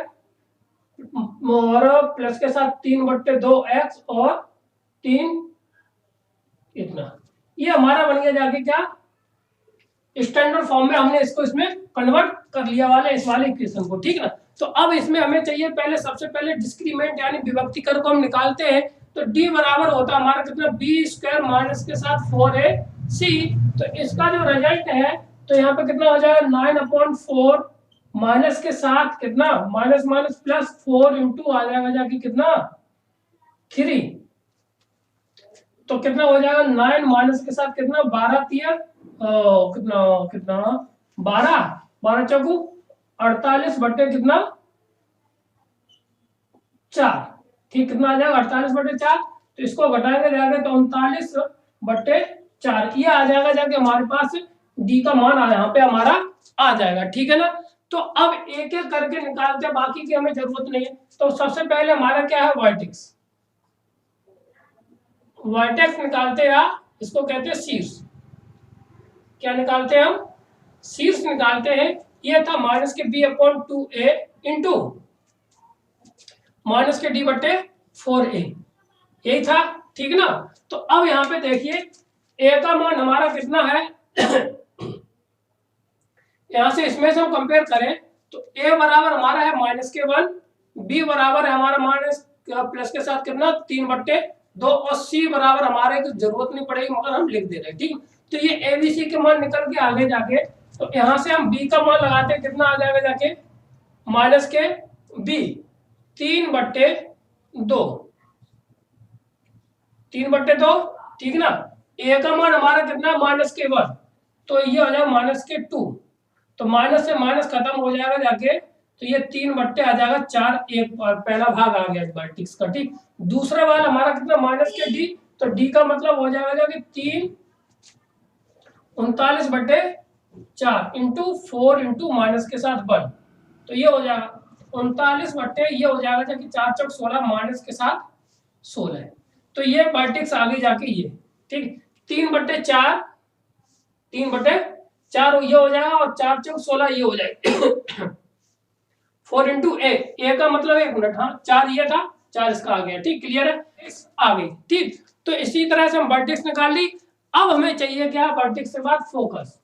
Speaker 1: और प्लस के साथ 3/2x और 3 इतना, ये हमारा बन गया जाके क्या, स्टैंडर्ड फॉर्म में हमने इसको इसमें कन्वर्ट कर लिया वाले इस वाले इक्वेशन को, ठीक ना। तो अब इसमें हमें चाहिए पहले, सबसे पहले डिस्क्रीमेंट यानी विभक्तिकर को हम निकालते हैं। तो d बराबर होता है हमारा कितना, b² माइनस के साथ 4ac। तो इसका जो रिजल्ट है तो यहाँ पे कितना हो जाएगा 9/4 माइनस के साथ कितना माइनस माइनस प्लस 4 इंटू आ जाएगा जाके कितना 3, तो कितना हो जाएगा 9 माइनस के साथ कितना 12 तिया कितना कितना 12 12 चौकू 48 बटे कितना 4, ठीक कितना आ जाएगा 48 बटे 4, तो इसको घटाएंगे जाएगा तो 39 बटे 4, ये आ जाएगा जाके हमारे पास डी का मान यहाँ पे हमारा आ जाएगा, ठीक है ना। तो अब एक एक करके निकालते हैं, बाकी की हमें जरूरत नहीं है। तो सबसे पहले हमारा क्या है वर्टेक्स, वर्टेक्स निकालते हैं, इसको कहते हैं शीर्ष। क्या निकालते हैं हम, शीर्ष निकालते हैं। ये था माइनस के b/2a इंटू माइनस के d बटे 4a, यही था, ठीक ना। तो अब यहाँ पे देखिए a का मान हमारा कितना है यहां से इसमें से हम कंपेयर करें तो a बराबर हमारा है -1, b बराबर है हमारा माइनस प्लस के साथ कितना 3/2, और c बराबर हमारे को जरूरत नहीं पड़ेगी मगर हम लिख दे रहे हैं, ठीक। तो ये a b c के मान निकल के आगे जाके, तो यहां से हम b का मान लगाते हैं, कितना आ जाएगा जाके माइनस के b 3/2, 3/2, ठीक ना। a का मान हमारा कितना -1, तो ये हो जाएगा -2, तो माइनस से माइनस खत्म हो जाएगा जाके, तो ये 3 आ जाएगा 4, एक पहला भाग आ गया वर्टेक्स का, ठीक। दूसरा वाला हमारा कितना -d, तो d का मतलब हो जाएगा जाके 3 39/4 इंटू 4 इंटू माइनस के साथ 1, तो ये हो जाएगा 39 बट्टे ये हो जाएगा जाके 4 चौक 16 माइनस के साथ 16, तो ये वर्टेक्स आगे जाके ये, ठीक। 3/4 3/4 ये हो जाएगा, और 4 चौक 16 ये हो जाएगा 4 इंटू ए का मतलब 1 मिनट, हाँ 4 ये था 4 इसका आ गया, ठीक, क्लियर है, आ गई, ठीक। तो इसी तरह से हम वर्टेक्स निकाल ली। अब हमें चाहिए क्या, वर्टेक्स के बाद फोकस।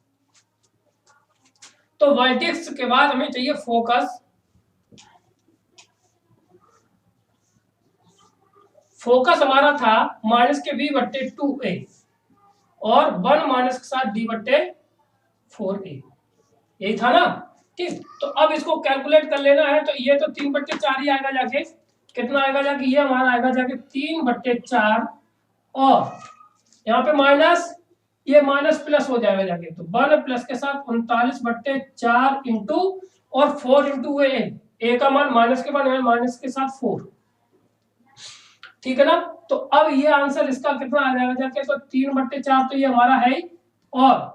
Speaker 1: तो वर्टेक्स के बाद हमें चाहिए फोकस। फोकस हमारा था माइनस के b/2a और 1 माइनस के साथ d/4a, यही था ना, ठीक। तो अब इसको कैलकुलेट कर लेना है, तो ये तो 3/4 ही आएगा जाके, कितना आएगा जाके ये हमारा आएगा जाके 3/4, और यहाँ पे माइनस, ये माइनस प्लस हो जाएगा जाके, तो 1 प्लस के साथ 39/4 इंटू और 4 इंटू ए का मान माइनस के बाद माइनस के साथ 4, ठीक है ना। तो अब ये आंसर इसका कितना आ जाएगा जाके, तो 3/4 तो ये हमारा है, और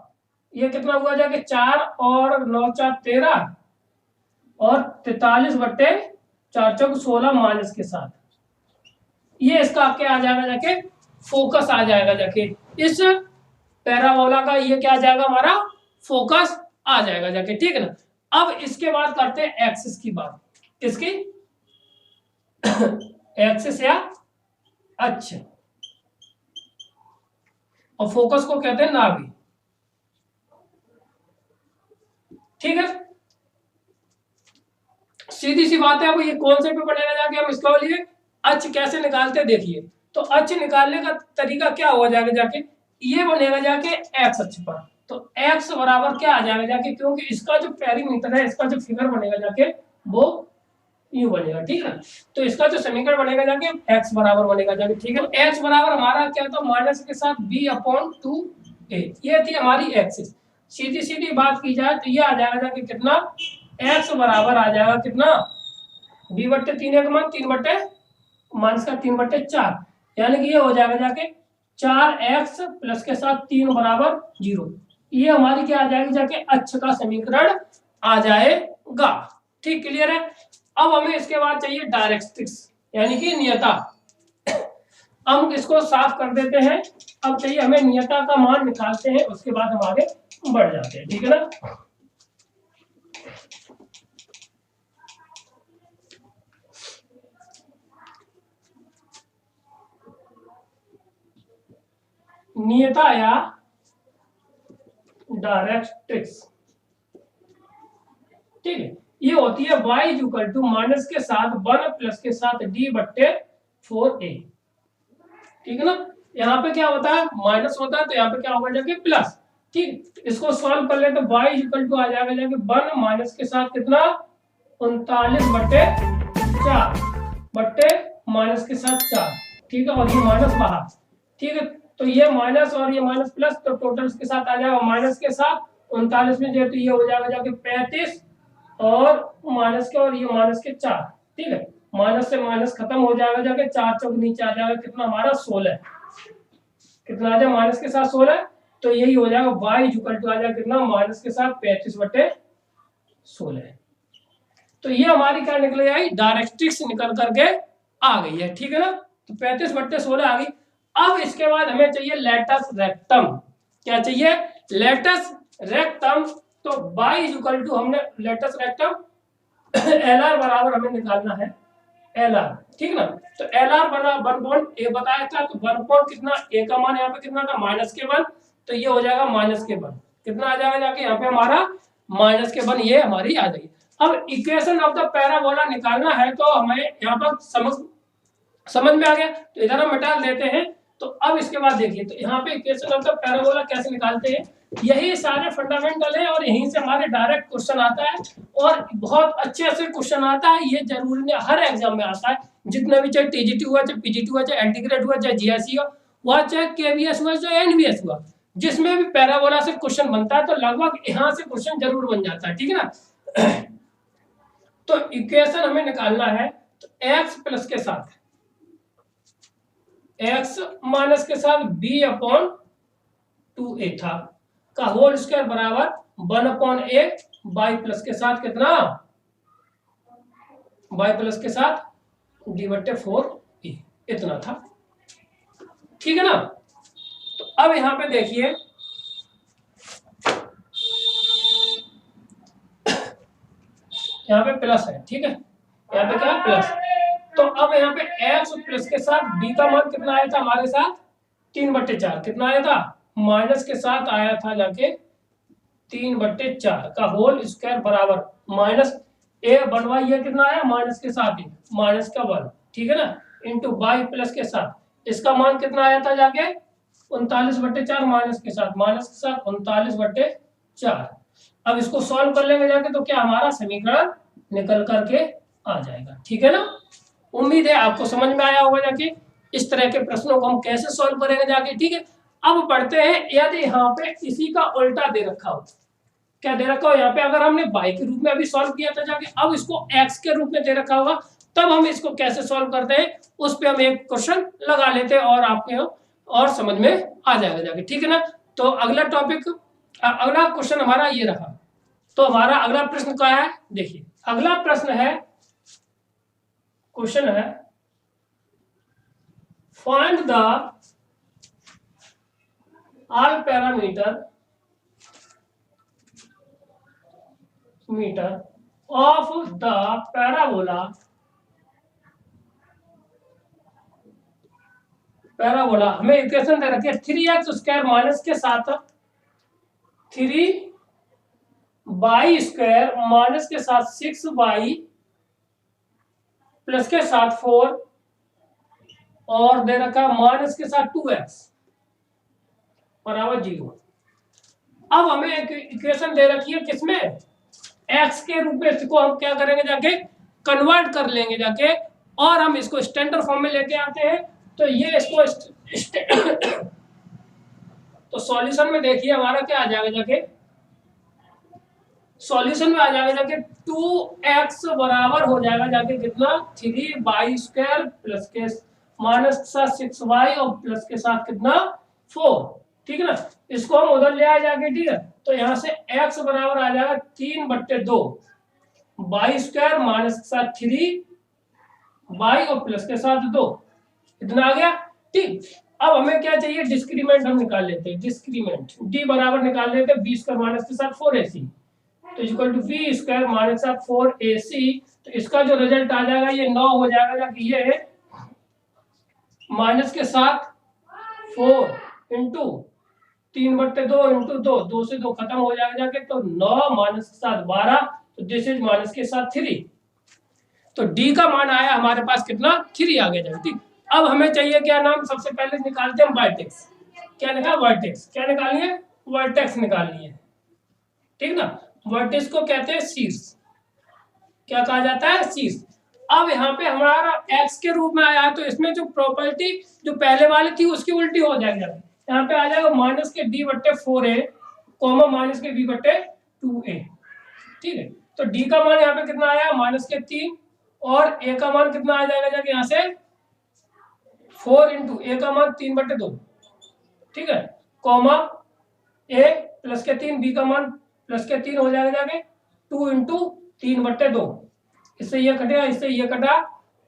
Speaker 1: ये कितना हुआ जाके 4 और 9 4 13, और 43/4 चौक 16 माइनस के साथ, ये इसका क्या आ जाएगा जाके फोकस आ जाएगा जाके, इस पैराबोला का ये क्या आ जाएगा हमारा फोकस आ जाएगा जाके, ठीक है ना। अब इसके बाद करते हैं एक्सिस की बात, किसकी एक्सिस या अच्छा, और फोकस को कहते हैं नाभि, ठीक है। सीधी सी बात है, अब ये कौन से पे बनेगा जाके, हम इसका लिए अक्ष कैसे निकालते देखिए। तो अक्ष निकालने का तरीका क्या हो जाएगा जाके, ये बनेगा जाके एक्स अक्ष पर, तो एक्स बराबर क्या आ जाएगा जाके, क्योंकि इसका जो पेरीमीटर है, इसका जो फिगर बनेगा जाके वो यू बनेगा, ठीक है। तो इसका जो समीकरण बनेगा जाके एक्स बराबर बनेगा जाके, ठीक है। एक्स बराबर हमारा क्या था माइनस के साथ b/2a, ये थी हमारी एक्सिस। सीधी सीधी बात की जाए तो ये आ जाएगा जाके कितना, एक्स बराबर आ जाएगा कितना b/3 का मान 3 माइनस का 3/4, यानी कि ये हो जाएगा जाके 4x प्लस के साथ 3 बराबर 0, ये हमारी क्या आ जाएगी जाके अक्ष का समीकरण आ जाएगा, ठीक, क्लियर है। अब हमें इसके बाद चाहिए डायरेक्ट्रिक्स यानी कि नियता। हम इसको साफ कर देते हैं, अब चाहिए हमें नियता का मान निकालते हैं, उसके बाद हम आगे बढ़ जाते हैं, ठीक है ना। नियता या डायरेक्ट्रिक्स, ठीक है, ये होती है y इक्वल टू माइनस के साथ 1 प्लस के साथ d/4a, ठीक है ना। यहाँ पे क्या होता है माइनस होता है, तो यहाँ पे क्या होगा जाके प्लस, ठीक, इसको सॉल्व कर ले तो y इक्वल टू आ जाएगा जाके 1 माइनस के साथ कितना 39/4 बट्टे माइनस के साथ 4, ठीक है, और ये माइनस बाहर, ठीक है, तो ये माइनस और ये माइनस प्लस, तो टोटल के साथ आ जाएगा माइनस के साथ 39 में जो तो ये हो जाएगा जाके 35 और माइनस के और ये माइनस के 4, ठीक है, माइनस से माइनस खत्म हो जाएगा जाके 4 चौक नीचे आ जाएगा कितना हमारा 16, कितना आ जाएगा माइनस के साथ 16, तो यही हो जाएगा y इक्वल टू आ जाएगा कितना माइनस के साथ 35/16। तो ये हमारी क्या निकल आई, डायरेक्ट्रिक्स निकल करके आ गई है, ठीक है ना, तो 35/16 आ गई। अब इसके बाद हमें चाहिए लेटस रेक्टम, क्या चाहिए, लेटस रेक्टम, तो y इक्वल टू हमने लेटस रेक्टम LR बराबर हमें निकालना है LR, ठीक ना, तो LR बना 1/a बताया था, तो 1 कितना a का मान यहाँ पे कितना था -1, तो ये हो जाएगा -1, कितना आ जाएगा जाके यहाँ पे हमारा -1, ये हमारी आ जाएगी। अब इक्वेशन ऑफ द पैराबोला निकालना है, तो हमें यहाँ पर समझ में आ गया, तो इधर हम मिटा देते हैं। तो अब इसके बाद देखिए, तो यहाँ पे इक्वेशन ऑफ द पैराबोला कैसे निकालते हैं, यही सारे फंडामेंटल है और यहीं से हमारे डायरेक्ट क्वेश्चन आता है और बहुत अच्छे से क्वेश्चन आता है, ये जरूरी नहीं हर एग्जाम में आता है, जितना भी चाहे टीजीटी हुआ, चाहे पीजीटी हुआ, चाहे एंटीग्रेड हुआ, चाहे जीएससी हुआ, चाहे केवीएस हुआ, चाहे एनवीएस हुआ, जिसमें भी पैराबोला से क्वेश्चन बनता है तो लगभग यहाँ से क्वेश्चन जरूर बन जाता है, ठीक है ना। तो इक्वेशन हमें निकालना है, तो x प्लस के साथ x माइनस के साथ b/2a था का होल स्क्वायर बराबर 1/a y प्लस के साथ कितना y प्लस के साथ d/4a इतना था, ठीक है ना। तो अब यहां पे देखिए, यहाँ पे प्लस है, ठीक है, यहाँ पे क्या प्लस, तो अब यहाँ पे x प्लस के साथ b का मान कितना आया था हमारे साथ 3/4, कितना आया था माइनस के साथ आया था जाके 3/4 का होल स्क्वायर बराबर माइनस a बनवा, ये कितना आया माइनस के साथ ही माइनस का 1, ठीक है ना, इंटू y प्लस के साथ इसका मान कितना आया था जाके 39/4 माइनस के साथ 39/4। अब इसको सॉल्व कर लेंगे जाके, तो क्या हमारा समीकरण निकल करके आ जाएगा, ठीक है ना। उम्मीद है आपको समझ में आया होगा जाके इस तरह के प्रश्नों को हम कैसे सॉल्व करेंगे जाके, ठीक है। अब पढ़ते हैं, यदि यहाँ पे इसी का उल्टा दे रखा हो, क्या दे रखा हो यहाँ पे, अगर हमने y के रूप में अभी सॉल्व किया था जाके, अब इसको x के रूप में दे रखा होगा, तब हम इसको कैसे सॉल्व करते हैं उस पे हम एक क्वेश्चन लगा लेते हैं और आपके और समझ में आ जाएगा जाके, ठीक है ना। तो अगला टॉपिक, अगला क्वेश्चन हमारा ये रहा, तो हमारा अगला प्रश्न क्या है, देखिए अगला प्रश्न है, क्वेश्चन है find the all parameter of the parabola हमें इक्वेशन दे रखी है 3x² माइनस के साथ 3y² माइनस के साथ 6y प्लस के साथ 4 और दे रखा है माइनस के साथ 2x बराबर 0। अब हमें एक इक्वेशन दे रखी है किसमें, x के रूप में, इसको हम क्या करेंगे जाके कन्वर्ट कर लेंगे जाके और हम इसको स्टैंडर्ड फॉर्म में लेके आते हैं। तो ये इसको तो सॉल्यूशन में देखिए हमारा क्या आ जाएगा जाके, सॉल्यूशन में आ जाएगा जाके 2x बराबर हो जाएगा जाके कितना 3y² प्लस के माइनस के साथ 6y और प्लस के साथ कितना 4, ठीक है ना। इसको हम उधर ले आए जाके, ठीक है, तो यहाँ से x बराबर आ जाएगा 3/2 y² माइनस के साथ 3y और प्लस के साथ 2, इतना आ गया, ठीक। अब हमें क्या चाहिए, डिस्क्रीमेंट हम निकाल लेते हैं, डिस्क्रीमेंट d बराबर निकाल लेते हैं b² माइनस के साथ 4ac, तो इक्वल टू b² माइनस के साथ 4ac, तो इसका जो रिजल्ट आ जाएगा ये 9 हो जाएगा जाके, ये माइनस के साथ 4 इंटू 3/2 इंटू 2 से 2 खत्म हो जाएगा जाके, तो 9 माइनस के साथ 12, तो दिस इज माइनस के साथ 3, तो d का मान आया हमारे पास कितना 3 आ गया जाके, ठीक। अब हमें चाहिए क्या नाम, सबसे पहले निकालते हैं वर्टेक्स, क्या निकाल वर्टेक्स, क्या निकालेंगे वर्टेक्स निकालनी है, ठीक ना। वर्टेक्स को कहते हैं शीर्ष, क्या कहा जाता है, शीर्ष। अब यहाँ पे हमारा x के रूप में आया है, तो इसमें जो प्रॉपर्टी जो पहले वाली थी उसकी उल्टी हो जाएगी। यहाँ पे आ जाएगा माइनस के d बट्टे 4a कॉमा माइनस के b बट्टे 2a, ठीक है। तो d का मान यहाँ पे कितना आया, माइनस के 3, और a का मान कितना आ जाएगा जाके यहाँ से 4 इंटू a का मान 3 बट्टे 2, ठीक है, कॉमा a प्लस के 3, b का मान प्लस के 3 हो जाएगा जाके 2 इंटू 3 बट्टे 2, इससे ये कटेगा, इससे ये कटा,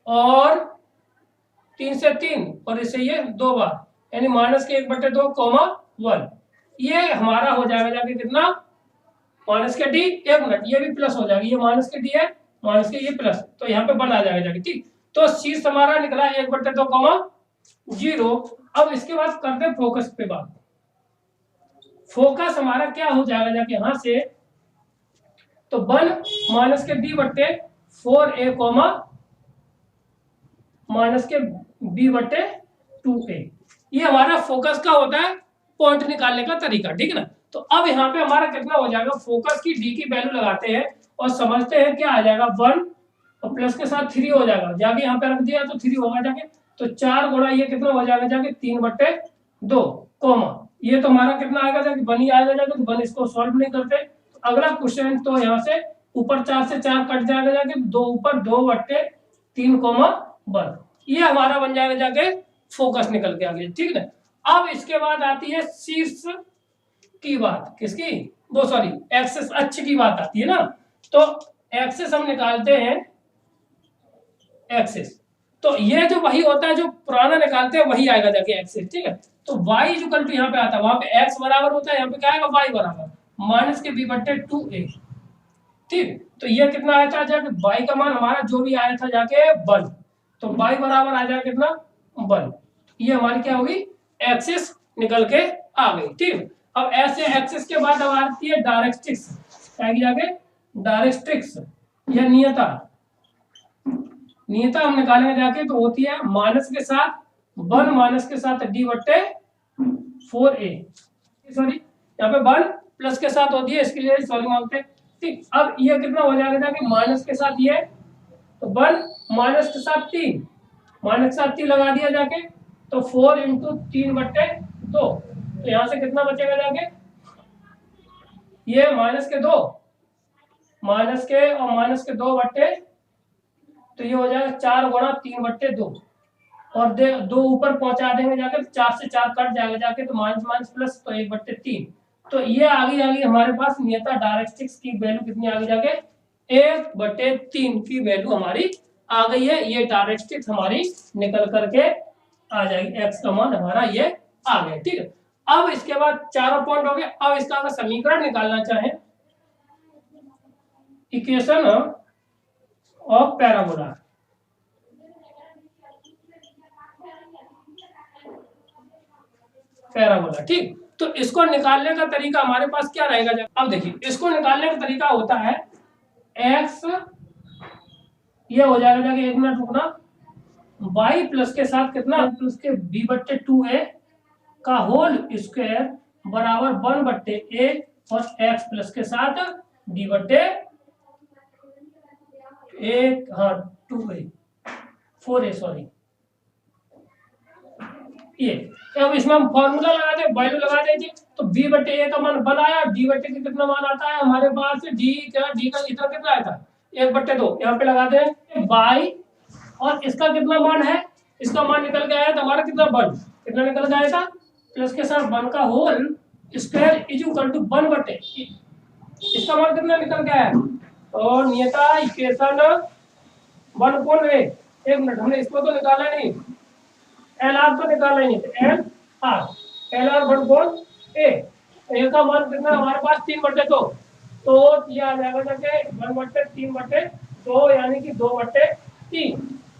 Speaker 1: और 3 से 3, और इससे ये 2 बार, यानी माइनस के 1 बट्टे 2 कॉमा 1, ये हमारा हो जाएगा जाके कितना, माइनस के डी। 1 मिनट, ये भी प्लस हो जाएगा, ये माइनस के डी है, माइनस के ये प्लस, तो यहाँ पे 1 आ जाएगा जाके, ठीक। तो शीर्ष हमारा निकला 1 बट्टे 2 कॉमा 0। अब इसके बाद करते हैं फोकस पे बात। फोकस हमारा क्या हो जाएगा जाके यहाँ से, तो 1 माइनस के डी बट्टे 4a कॉमा माइनस के b बट्टे 2a, ये हमारा फोकस का होता है पॉइंट निकालने का तरीका, ठीक है ना। तो अब यहाँ पे हमारा कितना हो जाएगा, फोकस की d की वैल्यू लगाते हैं और समझते हैं क्या आ जाएगा, 1 और प्लस के साथ 3 हो जाएगा, जाके यहाँ पे रख दिया तो 3 होगा जाके, तो 4 गुणा ये कितना हो जाएगा जाके 3 बट्टे 2 कॉमा, ये तो हमारा कितना आएगा जाके 1 ही आएगा जाके, तो 1 इसको सॉल्व नहीं करते। तो अगला क्वेश्चन, तो यहाँ से ऊपर 4 से 4 कट जाएगा जाके, 2 ऊपर 2 बट्टे 3 कॉमा 1, ये हमारा बन जाएगा जाके फोकस निकल के आ गया, ठीक है। अब इसके बाद आती है शीर्ष की बात, किसकी, वो सॉरी एक्सेस अक्ष की बात आती है ना। तो एक्सेस हम निकालते हैं, एक्सेस, तो ये जो वही होता है जो पुराना निकालते हैं वही आएगा जाके एक्सेस, ठीक है। तो y इक्वल टू यहाँ पे आता है, वहां पे x बराबर होता है, यहाँ पे क्या आएगा y बराबर माइनस के b बट्टे 2a, ठीक। तो ये कितना आया था जाके, y का मान हमारा जो भी आया था जाके 1, तो y बराबर आ जाएगा कितना 1, ये हमारी क्या होगी, एक्सिस निकल के आ गई, ठीक। अब ऐसे एक्सिस के बाद अब आती है डायरेक्ट्रिक्स, क्या जाके डायरेक्ट्रिक्स या नियता। नियता हम निकालेंगे जाके, तो होती है माइनस के साथ 1 माइनस के साथ d बट्टे 4a, सॉरी यहाँ पे 1 प्लस के साथ होती है, इसके लिए सॉरी मांगते हैं, ठीक। अब ये कितना हो जाएगा जाके, माइनस के साथ ये, तो 1 माइनस के साथ 3, माइनस के साथ 3 लगा दिया जाके, तो 4 इंटू 3 बट्टे 2, तो यहाँ से कितना बचेगा जाके, ये माइनस के 2, माइनस के और माइनस के 2 बट्टे, तो ये हो जाएगा 4 गुणा 3 बट्टे 2, और 2 ऊपर पहुंचा देंगे जाके, 4 से 4 कट जाएगा जाके, तो माइनस माइनस प्लस, तो 1 बट्टे 3, तो ये आगे हमारे पास नियता डायरेक्ट्रिक्स की वैल्यू कितनी आ गई जाके, 1 बट्टे 3 की वैल्यू हमारी आ गई है। ये डायरेक्ट्रिक्स हमारी निकल करके आ जाएगी, एक्स का मान हमारा ये आ गया, ठीक है। अब इसके बाद चारों पॉइंट हो गए। अब इसका अगर समीकरण निकालना चाहें, इक्वेशन ऑफ पैराबोला, पैराबोला, ठीक। तो इसको निकालने का तरीका हमारे पास क्या रहेगा, अब देखिए इसको निकालने का तरीका होता है x, ये हो जाएगा जाके 1 मिनट रुकना, y प्लस के साथ कितना, प्लस के b बट्टे 2a का होल स्क्वायर बराबर 1 बट्टे a, और x प्लस के साथ d बट्टे 2a 4a, सॉरी ये। अब इसमें हम फॉर्मूला लगा दे, वैल्यू लगा देंगे, तो b बट्टे a का मान 1 आया, d बट्टे का कितना मान आता है हमारे पास, d का इतना कितना आया था 1 बट्टे 2, यहाँ पे लगा दे y, और इसका कितना मान है, इसका मान निकल के आया था हमारा कितना 1, कितना निकल के आया था, प्लस के साथ 1 का whole square is equal to 1 बट्टे, इसका मान कितना निकल के आया, और नियता इक्वेशन 1/a, 1 मिनट, हमने इसको तो निकाला नहीं, एल आर तो निकाला नहीं, एल आर 1/a, ए का मान कितना हमारे पास 3 बट्टे 2, तो ये आ जाएगा जाके 1 बट्टे 3 बट्टे 2, यानी कि 2 बट्टे 3,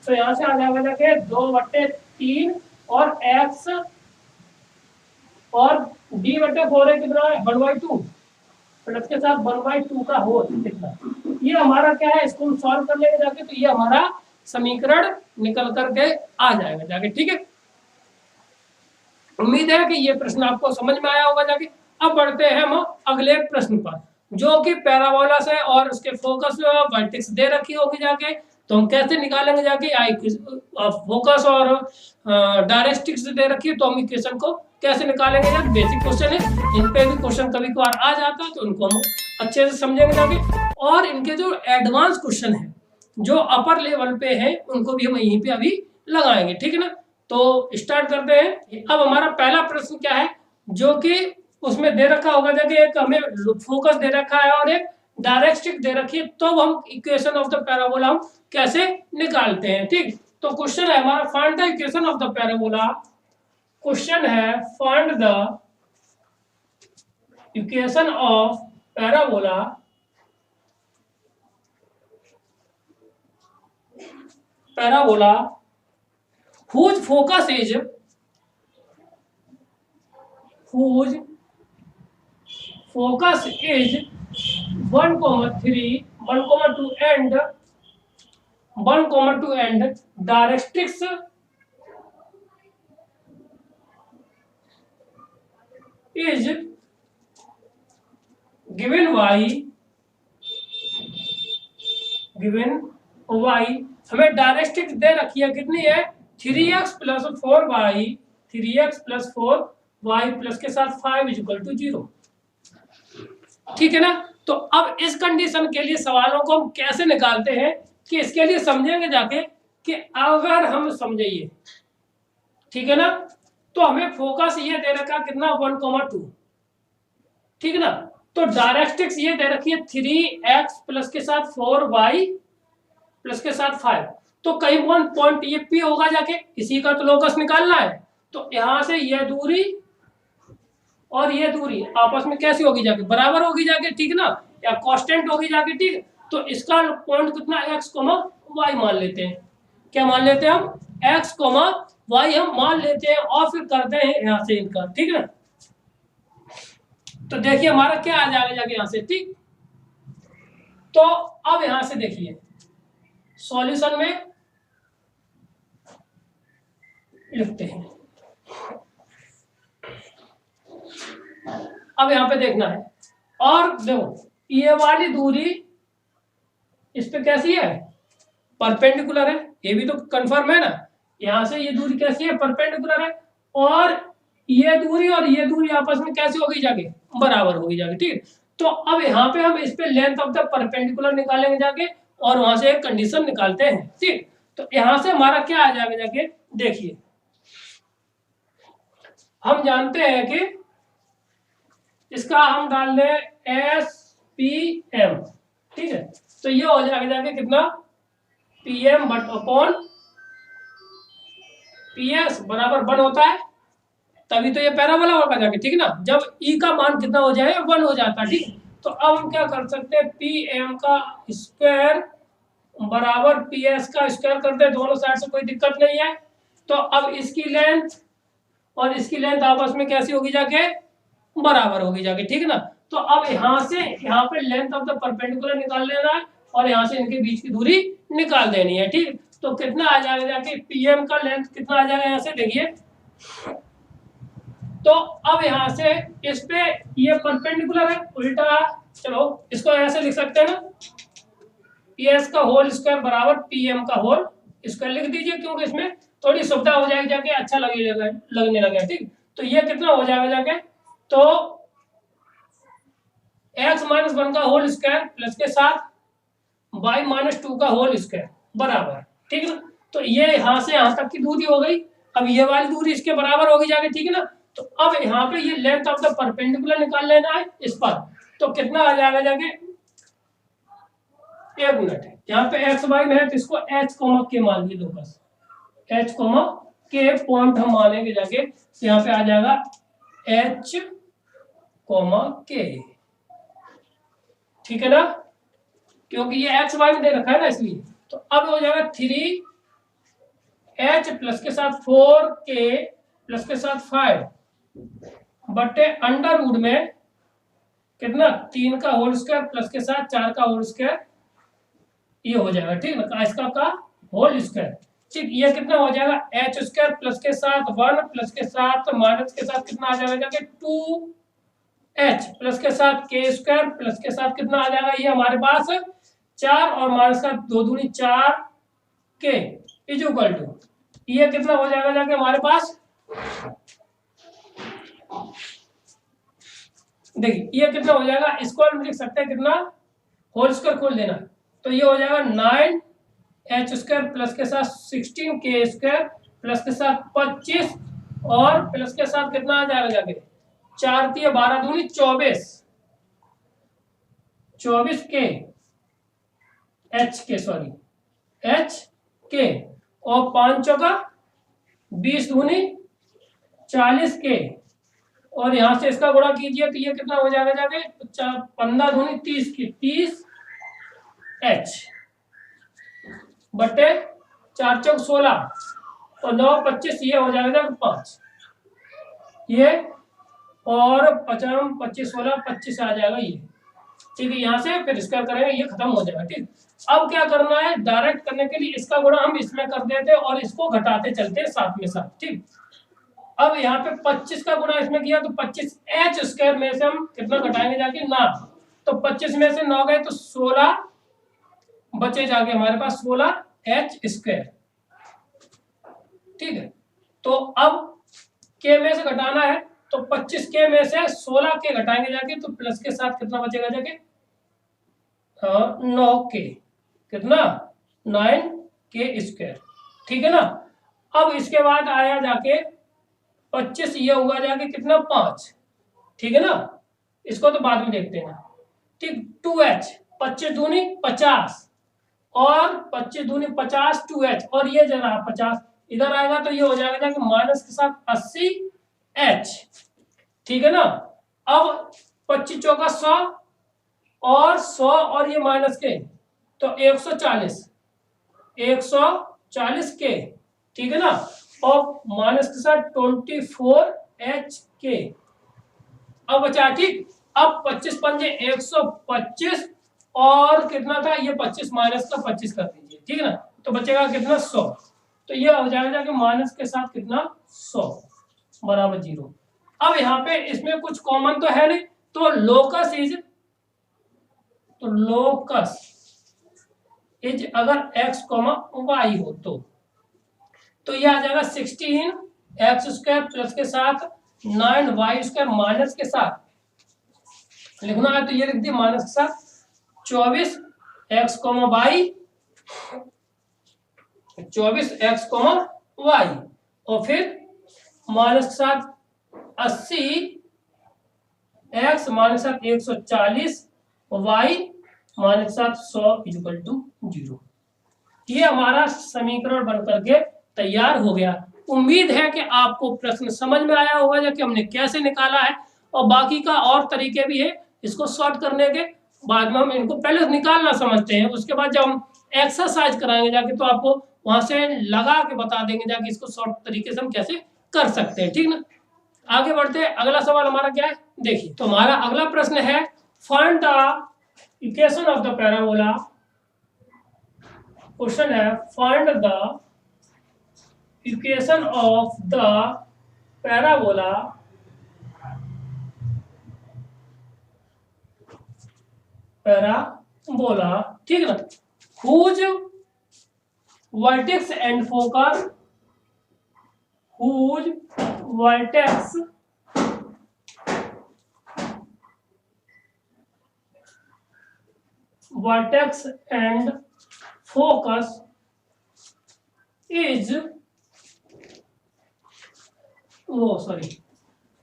Speaker 1: तो यहाँ से आ जाएगा जाके 2 बट्टे 3, और x और d बट्टे 4 कितना है 1/2, प्लस के साथ 1/2 का होल कितना, ये हमारा क्या है, इसको हम सॉल्व कर लेंगे जाके, तो ये हमारा समीकरण निकल करके आ जाएगा जाके, ठीक है। उम्मीद है कि ये प्रश्न आपको समझ में आया होगा जाके। अब बढ़ते हैं हम अगले प्रश्न पर, जो कि पैराबोला से और उसके फोकस वर्टेक्स दे रखी होगी जाके, तो हम कैसे निकालेंगे जाके, आई फोकस और डायरेक्ट्रिक्स दे रखी है तो हम इक्वेशन को कैसे निकालेंगे यार, बेसिक क्वेश्चन है, इन पे भी क्वेश्चन कभी कभार आ जाता है तो उनको हम अच्छे से समझेंगे जाके। और इनके जो एडवांस क्वेश्चन है जो अपर लेवल पे है उनको भी हम यहीं पे अभी लगाएंगे, ठीक है ना। तो स्टार्ट करते हैं। अब हमारा पहला प्रश्न क्या है, जो कि उसमें दे रखा होगा जाके, एक हमें फोकस दे रखा है और एक डायरेक्ट्रिक दे रखी है, तो हम इक्वेशन ऑफ द पैराबोला हम कैसे निकालते हैं, ठीक। तो क्वेश्चन है हमारा find the equation of the parabola. Question है find the equation of parabola whose focus is 1,3, 1,2 and 1,2 and directrix is given y, हमें डायरेक्ट्रिक्स दे रखी है कितनी है, 3x plus 4y, 3x plus 4y plus के साथ 5 इक्वल टू 0, ठीक है ना। तो अब इस कंडीशन के लिए सवालों को हम कैसे निकालते हैं, कि इसके लिए समझेंगे जाके कि अगर हम समझिए, ठीक है ना, तो हमें फोकस ये दे रखा कितना 1,2, ठीक है ना। तो डायरेक्ट्रिक्स ये दे रखी है 3x प्लस के साथ 4y प्लस के साथ 5, तो कहीं वन पॉइंट ये P होगा जाके, इसी का तो लोकस निकालना है। तो यहां से ये दूरी और ये दूरी आपस में कैसी होगी जाके, बराबर होगी जाके, ठीक ना, या कांस्टेंट होगी जाके, ठीक। तो इसका पॉइंट कितना x, y मान लेते हैं। क्या मान लेते हैं हम, x, y हम मान लेते हैं और फिर करते हैं यहां से इनका, ठीक है। तो देखिए हमारा क्या आ जाएगा जाके यहां से, ठीक। तो अब यहां से देखिए सॉल्यूशन में लिखते हैं। अब यहां पे देखना है, और देखो ये वाली दूरी इस पे कैसी है, परपेंडिकुलर है, ये भी तो कंफर्म है ना। यहां से ये दूरी कैसी है, परपेंडिकुलर है, और ये दूरी आपस में कैसी होगी जाके, बराबर होगी जाके, ठीक। तो अब यहाँ पे हम इस पे लेंथ ऑफ द परपेंडिकुलर निकालेंगे जाके, और वहां से एक कंडीशन निकालते हैं, ठीक। तो यहां से हमारा क्या आ जाएगा जाके, देखिए हम जानते हैं कि इसका हम डाल दें SPM, ठीक है। तो ये हो जाएगा जाके कितना, PM बट अपॉन PS बराबर 1 होता है, तभी तो ये पैराबोला होगा जाके, ठीक ना। जब E का मान कितना हो जाए, 1 हो जाता है, ठीक। तो अब हम क्या कर सकते हैं, PM का स्क्वायर बराबर PS का स्क्वायर करते हैं, दोनों साइड से कोई दिक्कत नहीं है। तो अब इसकी लेंथ और इसकी लेंथ आपस में कैसी होगी जाके, बराबर होगी जाके, ठीक है ना। तो अब यहां से यहाँ पे लेंथ ऑफ द परपेंडिकुलर निकाल लेना है, और यहां से इनके बीच की दूरी निकाल देनी है, ठीक। तो कितना आ जाएगा जाके, PM का लेंथ कितना आ जाएगा, यहां से देखिए। तो अब यहां से इस पे ये परपेंडिकुलर है, उल्टा, चलो इसको ऐसे लिख सकते हैं ना, PS का होल स्क्वायर बराबर PM का होल स्क्वायर लिख दीजिए, क्योंकि इसमें थोड़ी सुविधा हो जाएगी जाके, अच्छा लगने लगे, ठीक। तो ये कितना हो जाएगा जाके, तो x माइनस 1 का होल स्क्वायर प्लस के साथ y माइनस 2 का होल स्क्वायर बराबर, ठीक है ना। तो ये यहां से यहां तक की दूरी हो गई, अब ये वाली दूरी इसके बराबर होगी जाके, ठीक है ना। तो अब यहाँ पे ये लेंथ ऑफ द परपेंडिकुलर निकाल लेना है इस पर, तो कितना आ जाएगा जाके, एक मिनट है, यहाँ पे x y में है तो इसको h, k मान लीजिए, बस h, k पॉइंट हम मानेंगे जाके, तो यहाँ पे आ जाएगा h, k, ठीक है ना, क्योंकि ये x y में दे रखा है ना, इसलिए। तो अब हो जाएगा 3h प्लस के साथ 4k प्लस के साथ 5 बटे अंडर रूट में कितना, 3 का होल स्क्वायर प्लस के साथ 4 का होल स्क्वायर, ये हो जाएगा, ठीक है, इसका का होल स्क्वायर, ठीक। ये कितना हो जाएगा, h स्क्वायर प्लस के साथ 1 प्लस के साथ माइनस के साथ कितना आ जाएगा जाके 2 एच प्लस के साथ के स्क्वायर प्लस के साथ कितना आ जाएगा ये हमारे पास 4 और माइनस का 2 दूनी 4 के इज इक्वल टू ये कितना हो जाएगा जाके हमारे पास, देखिए ये कितना हो जाएगा, इसको हम लिख सकते हैं कितना, होल स्क्वायर खोल देना, तो ये हो जाएगा 9 एच स्क्वायर प्लस के साथ 16 के स्क्वायर प्लस के साथ 25 और प्लस के साथ कितना आ जाएगा जाके 4 3 12 दूनी 24 के एच के सॉरी एच के और 5 चौका 20 दूनी 40 के और यहां से इसका गुणा कीजिए तो ये कितना हो जाएगा जाके 15 दूनी 30 की 30 एच बटे 4 चौक 16 और 9 25 ये हो जाएगा 5 ये और 50 25 16 25 आ जाएगा ये, ठीक है। यहाँ से फिर स्क्वायर करेंगे ये खत्म हो जाएगा, ठीक। अब क्या करना है, डायरेक्ट करने के लिए इसका गुणा हम इसमें कर देते और इसको घटाते चलते साथ में साथ, ठीक। अब यहाँ पे 25 का गुणा इसमें किया तो 25 एच स्क्वायर में से हम कितना घटाएंगे जाके 9, तो 25 में से 9 गए तो 16 बचे जाके हमारे पास 16 एच स्क्वायर, ठीक है। तो अब के में से घटाना है तो 25 के में से 16 के घटाएंगे जाके तो प्लस के साथ कितना बचेगा जाके 9 के कितना 9 के स्क्वायर, ठीक है ना। अब इसके बाद आया जाके 25 ये हुआ जाके कितना 5, ठीक है ना, इसको तो बाद में देखते हैं, ठीक। 2h 25 दूनी 50 और 25 दूनी 50 2h और ये जरा 50 इधर आएगा तो ये हो जाएगा जाके माइनस के साथ 80h, ठीक है ना। अब 25 चौका 100 और 100 और ये माइनस के तो 140 के, ठीक है ना, और माइनस के साथ 24h के। अब बचा, ठीक। अब 25 पंजे 125 और कितना था ये 25 माइनस का 25 कर दीजिए, ठीक है ना, तो बचेगा कितना 100, तो ये हो जाएगा कि माइनस के साथ कितना 100 बराबर 0। अब यहाँ पे इसमें कुछ कॉमन तो है नहीं, तो लोकस इज अगर x, y हो तो ये आ जाएगा 16 एक्स स्क्वायर प्लस के साथ 9 वाई स्क्वायर माइनस के साथ लिखना है तो ये लिख दिया माइनस के साथ 24 एक्स वाई 24 एक्स वाई और फिर माइनस के साथ 80 एक्स माइनस के साथ 140 वाई माइनस के साथ 100 इक्वल टू 0। ये हमारा समीकरण बन करके तैयार हो गया। उम्मीद है कि आपको प्रश्न समझ में आया होगा या कि हमने कैसे निकाला है, और बाकी का और तरीके भी है इसको सॉल्व करने के। बाद में हम इनको पहले निकालना समझते हैं, उसके बाद जब हम एक्सरसाइज कराएंगे जाके तो आपको वहां से लगा के बता देंगे जाके इसको सॉल्व तरीके से हम कैसे कर सकते हैं, ठीक ना। आगे बढ़ते हैं, अगला सवाल हमारा क्या है देखिए। तो हमारा अगला प्रश्न है find the equation of the parabola. Question है find the equation of the parabola ठीक है ना, whose vertex and focus and focus is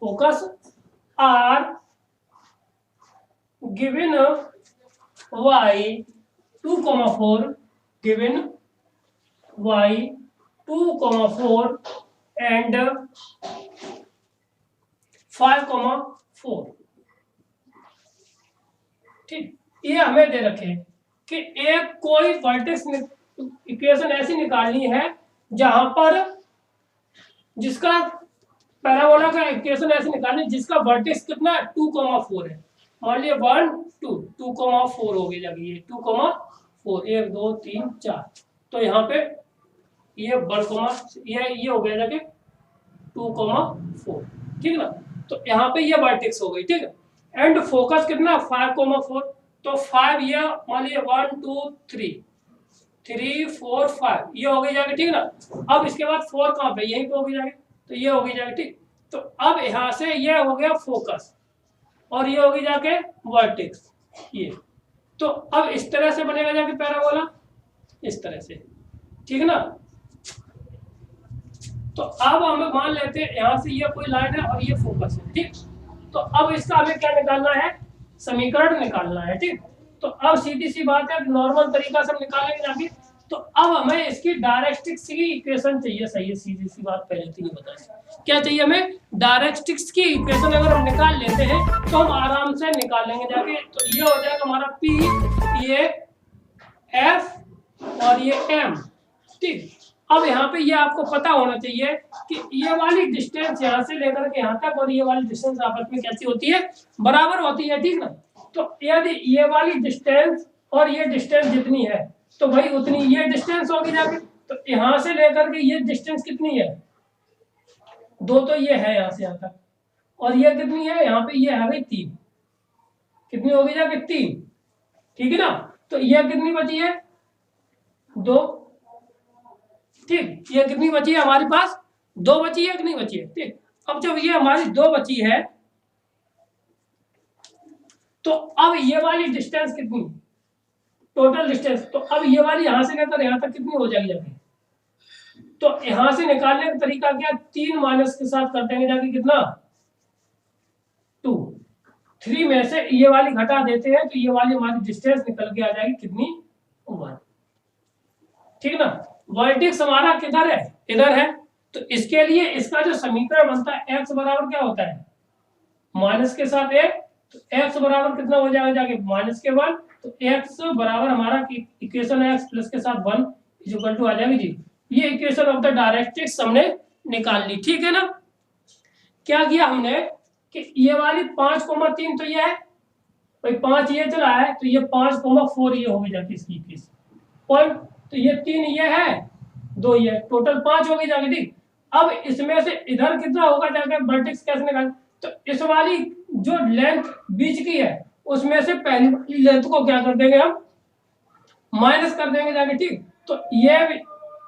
Speaker 1: focus are given y 2,4 given y 2,4 and 5,4, ठीक। ये हमें दे रखे कि एक कोई वर्टेक्स इक्वेशन ऐसी निकालनी है जहां पर जिसका पैराबोला का इक्वेशन ऐसे निकालनी जिसका वर्टेक्स कितना 2,4 है। मान लिया 1 2 2,4 हो गया जब ये 2,4 1 2 3 4, तो यहाँ पे ये 1, ये हो गया जाके 2,4, ठीक है ना। तो यहाँ पे ये वर्टेक्स हो गई, ठीक है। एंड फोकस कितना 5,4, तो 5 ये मान लीजिए 1 2 3 3 4 5 ये हो गई जाएगी, ठीक ना। अब इसके बाद 4 कहाँ पे, यहीं पे हो गई जाएगी, तो ये हो गई जाएगी, ठीक। तो अब यहाँ से ये हो गया फोकस और ये होगी जाके वर्टेक्स ये। तो अब इस तरह से बनेगा जाके पैराबोला, इस तरह से, ठीक है ना। तो अब हम मान लेते हैं यहाँ से ये कोई लाइन है और ये फोकस है, ठीक। तो अब इसका हमें क्या निकालना है, समीकरण निकालना है, ठीक। तो अब सीधी सी बात है, नॉर्मल तरीका से हम निकालेंगे जाके। तो अब हमें इसकी डायरेक्ट्रिक्स की इक्वेशन चाहिए, सही है, सीधी सी बात पहले तो ये बताएं क्या चाहिए हमें, डायरेक्ट्रिक्स की इक्वेशन अगर हम निकाल लेते हैं तो हम आराम से निकाल लेंगे जाके। तो ये हो जाएगा हमारा P, ये F और ये M, ठीक। अब यहाँ पे ये आपको पता होना चाहिए कि ये वाली डिस्टेंस यहाँ से लेकर के यहाँ तक और ये वाली डिस्टेंस आपस में कैसी होती है, बराबर होती है, ठीक ना। तो यदि ये वाली डिस्टेंस और ये डिस्टेंस जितनी है तो भाई उतनी ये डिस्टेंस होगी जाके। तो यहाँ से लेकर के ये डिस्टेंस कितनी है, 2 तो ये है यहाँ से यहाँ तक, और ये कितनी है, यहाँ पे ये है भाई 3, कितनी होगी जाके 3, ठीक है ना। तो ये कितनी बची है, 2, ठीक। ये कितनी बची है हमारे पास, 2 बची है कि नहीं बची है, ठीक। अब जब ये हमारी 2 बची है तो अब ये वाली डिस्टेंस कितनी, टोटल डिस्टेंस, तो अब ये वाली यहां से लेकर यहां तक कितनी हो जाएगी जाके। तो यहां से निकालने का तरीका क्या, 3 माइनस के साथ कर देंगे जाके कितना 2, 3 में से ये वाली घटा देते हैं तो ये वाली हमारी डिस्टेंस निकल के आ जाएगी कितनी 1, ठीक ना। वर्टेक्स हमारा किधर है, इधर है। तो इसके लिए इसका जो समीकरण बनता है x बराबर क्या होता है, माइनस के साथ 1, तो x बराबर कितना हो जाएगा जाके -1। तो x बराबर हमारा इक्वेशन है x प्लस के साथ 1 इज इक्वल टू आ जाएगी जी। ये इक्वेशन ऑफ द डायरेक्ट्रिक्स हमने निकाल ली, ठीक है ना। क्या किया हमने कि ये वाली 5,3 तो ये है भाई, 5 ये चला है तो ये 5,4 ये हो गई जाके इसकी इक्वेशन पॉइंट। तो ये 3 ये है, 2 ये, टोटल 5 हो गई जाके, ठीक। अब इसमें से इधर कितना होगा जाके वर्टेक्स कैसे निकाल, तो इस वाली जो लेंथ बीच की है उसमें से पहली वाली लेंथ को क्या कर देंगे हम, माइनस कर देंगे जाके, ठीक। तो ये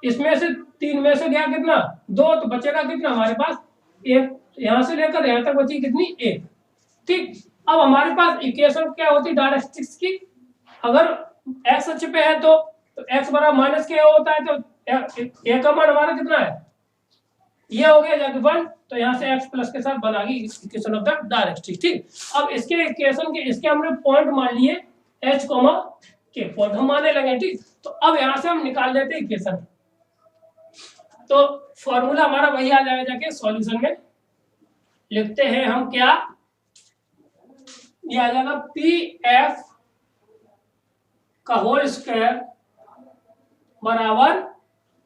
Speaker 1: इसमें से 3 में से गया कितना 2, तो बचेगा कितना हमारे पास 1, यहां से लेकर यहां तक बची कितनी 1, ठीक। अब हमारे पास इक्वेशन क्या होती डायरेक्ट्रिक्स की, अगर x अक्ष पे है तो x बराबर माइनस के होता है, तो a का मान हमारा कितना है, ये हो गया जाके 1, तो यहाँ से x प्लस के साथ बना गई इक्वेशन ऑफ द डायरेक्ट्रिक्स, ठीक। अब इसके इक्वेशन के इसके हमने पॉइंट मान लिए h के पॉइंट हम मानने लगे, ठीक। तो अब यहाँ से हम निकाल लेते हैं इक्वेशन। तो फॉर्मूला हमारा वही आ जाएगा जाके सॉल्यूशन में, लिखते हैं हम क्या, ये आ जाएगा pf का होल स्क्वायर बराबर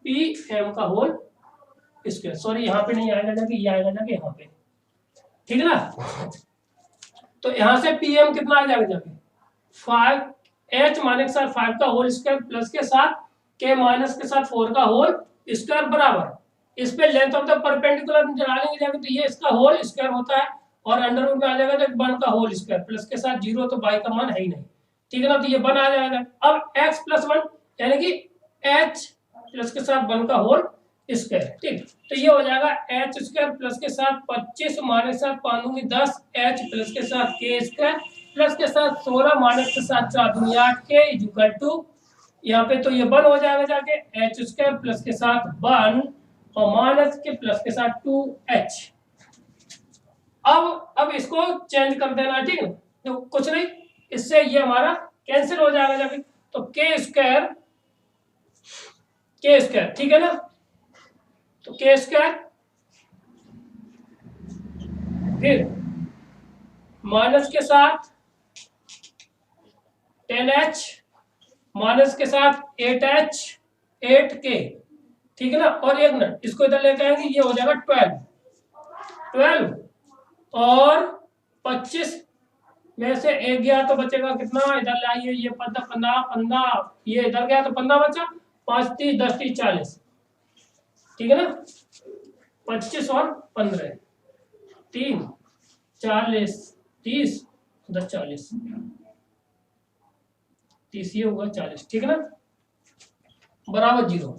Speaker 1: pm का होल स्क्वायर, सॉरी यहाँ पे नहीं आएगा जाके, ये आएगा जाके यहाँ पे, ठीक है ना। तो यहाँ से pm कितना आ जाएगा जाके 5h माइनस के साथ 5 का होल स्क्वायर प्लस के साथ k माइनस के साथ 4 का होल स्क्वायर बराबर, इस पे लेंथ ऑफ द परपेंडिकुलर चला लेंगे जाके, तो ये इसका होल स्क्वायर होता है और अंडर रूट में आ जाएगा तो 1 का होल स्क्वायर प्लस के साथ 0, तो y का मान है ही नहीं, ठीक है ना। तो ये 1 आ जाएगा। अब x प्लस 1 यानी कि h प्लस के साथ 1 का होल स्क्वायर, ठीक। तो ये हो जाएगा h स्क्वायर प्लस के साथ 25 माइनस के साथ 5 दूनी 10 h प्लस के साथ k स्क्वायर प्लस के साथ 16 माइनस के साथ 4 दूनी 8 k इज इक्वल टू, यहाँ पे तो ये 1 हो जाएगा जाके h स्क्वायर प्लस के साथ 1 और माइनस के प्लस के साथ 2h। अब इसको चेंज कर देना, ठीक है। तो कुछ नहीं, इससे ये हमारा कैंसिल हो जाएगा जाके, तो k स्क्वायर ठीक है ना। तो k स्क्वायर फिर माइनस के साथ 10h माइनस के साथ 8h 8k, ठीक है ना। और 1 मिनट इसको इधर लेके आएंगे, ये हो जाएगा 12 और 25 में से 1 गया तो बचेगा कितना, इधर लाइए, ये 15 ये इधर गया तो 15 बचा, 5 30 10 30 40, ठीक है ना। 25 और 15 3 40 30 उधर 40, 30 ये होगा 40, ठीक है ना, बराबर 0।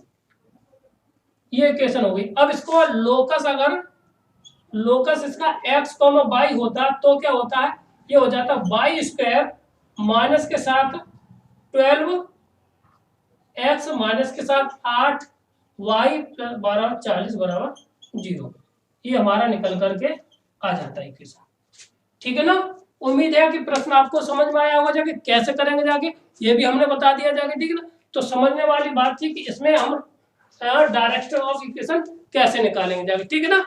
Speaker 1: ये इक्वेशन हो गई। अब इसको लोकस, अगर लोकस इसका x, y होता तो क्या होता है, ये हो जाता वाई स्क्वायर माइनस के साथ 12 x माइनस के साथ 8 y प्लस 12 40 बराबर 0। ये हमारा निकल करके आ जाता है इक्वेशन, ठीक है ना। उम्मीद है कि प्रश्न आपको समझ में आया होगा, जाके कैसे करेंगे जाके ये भी हमने बता दिया जाके, ठीक है ना। तो समझने वाली बात थी कि इसमें हम डायरेक्शन ऑफ इक्वेशन कैसे निकालेंगे जाके, ठीक है ना।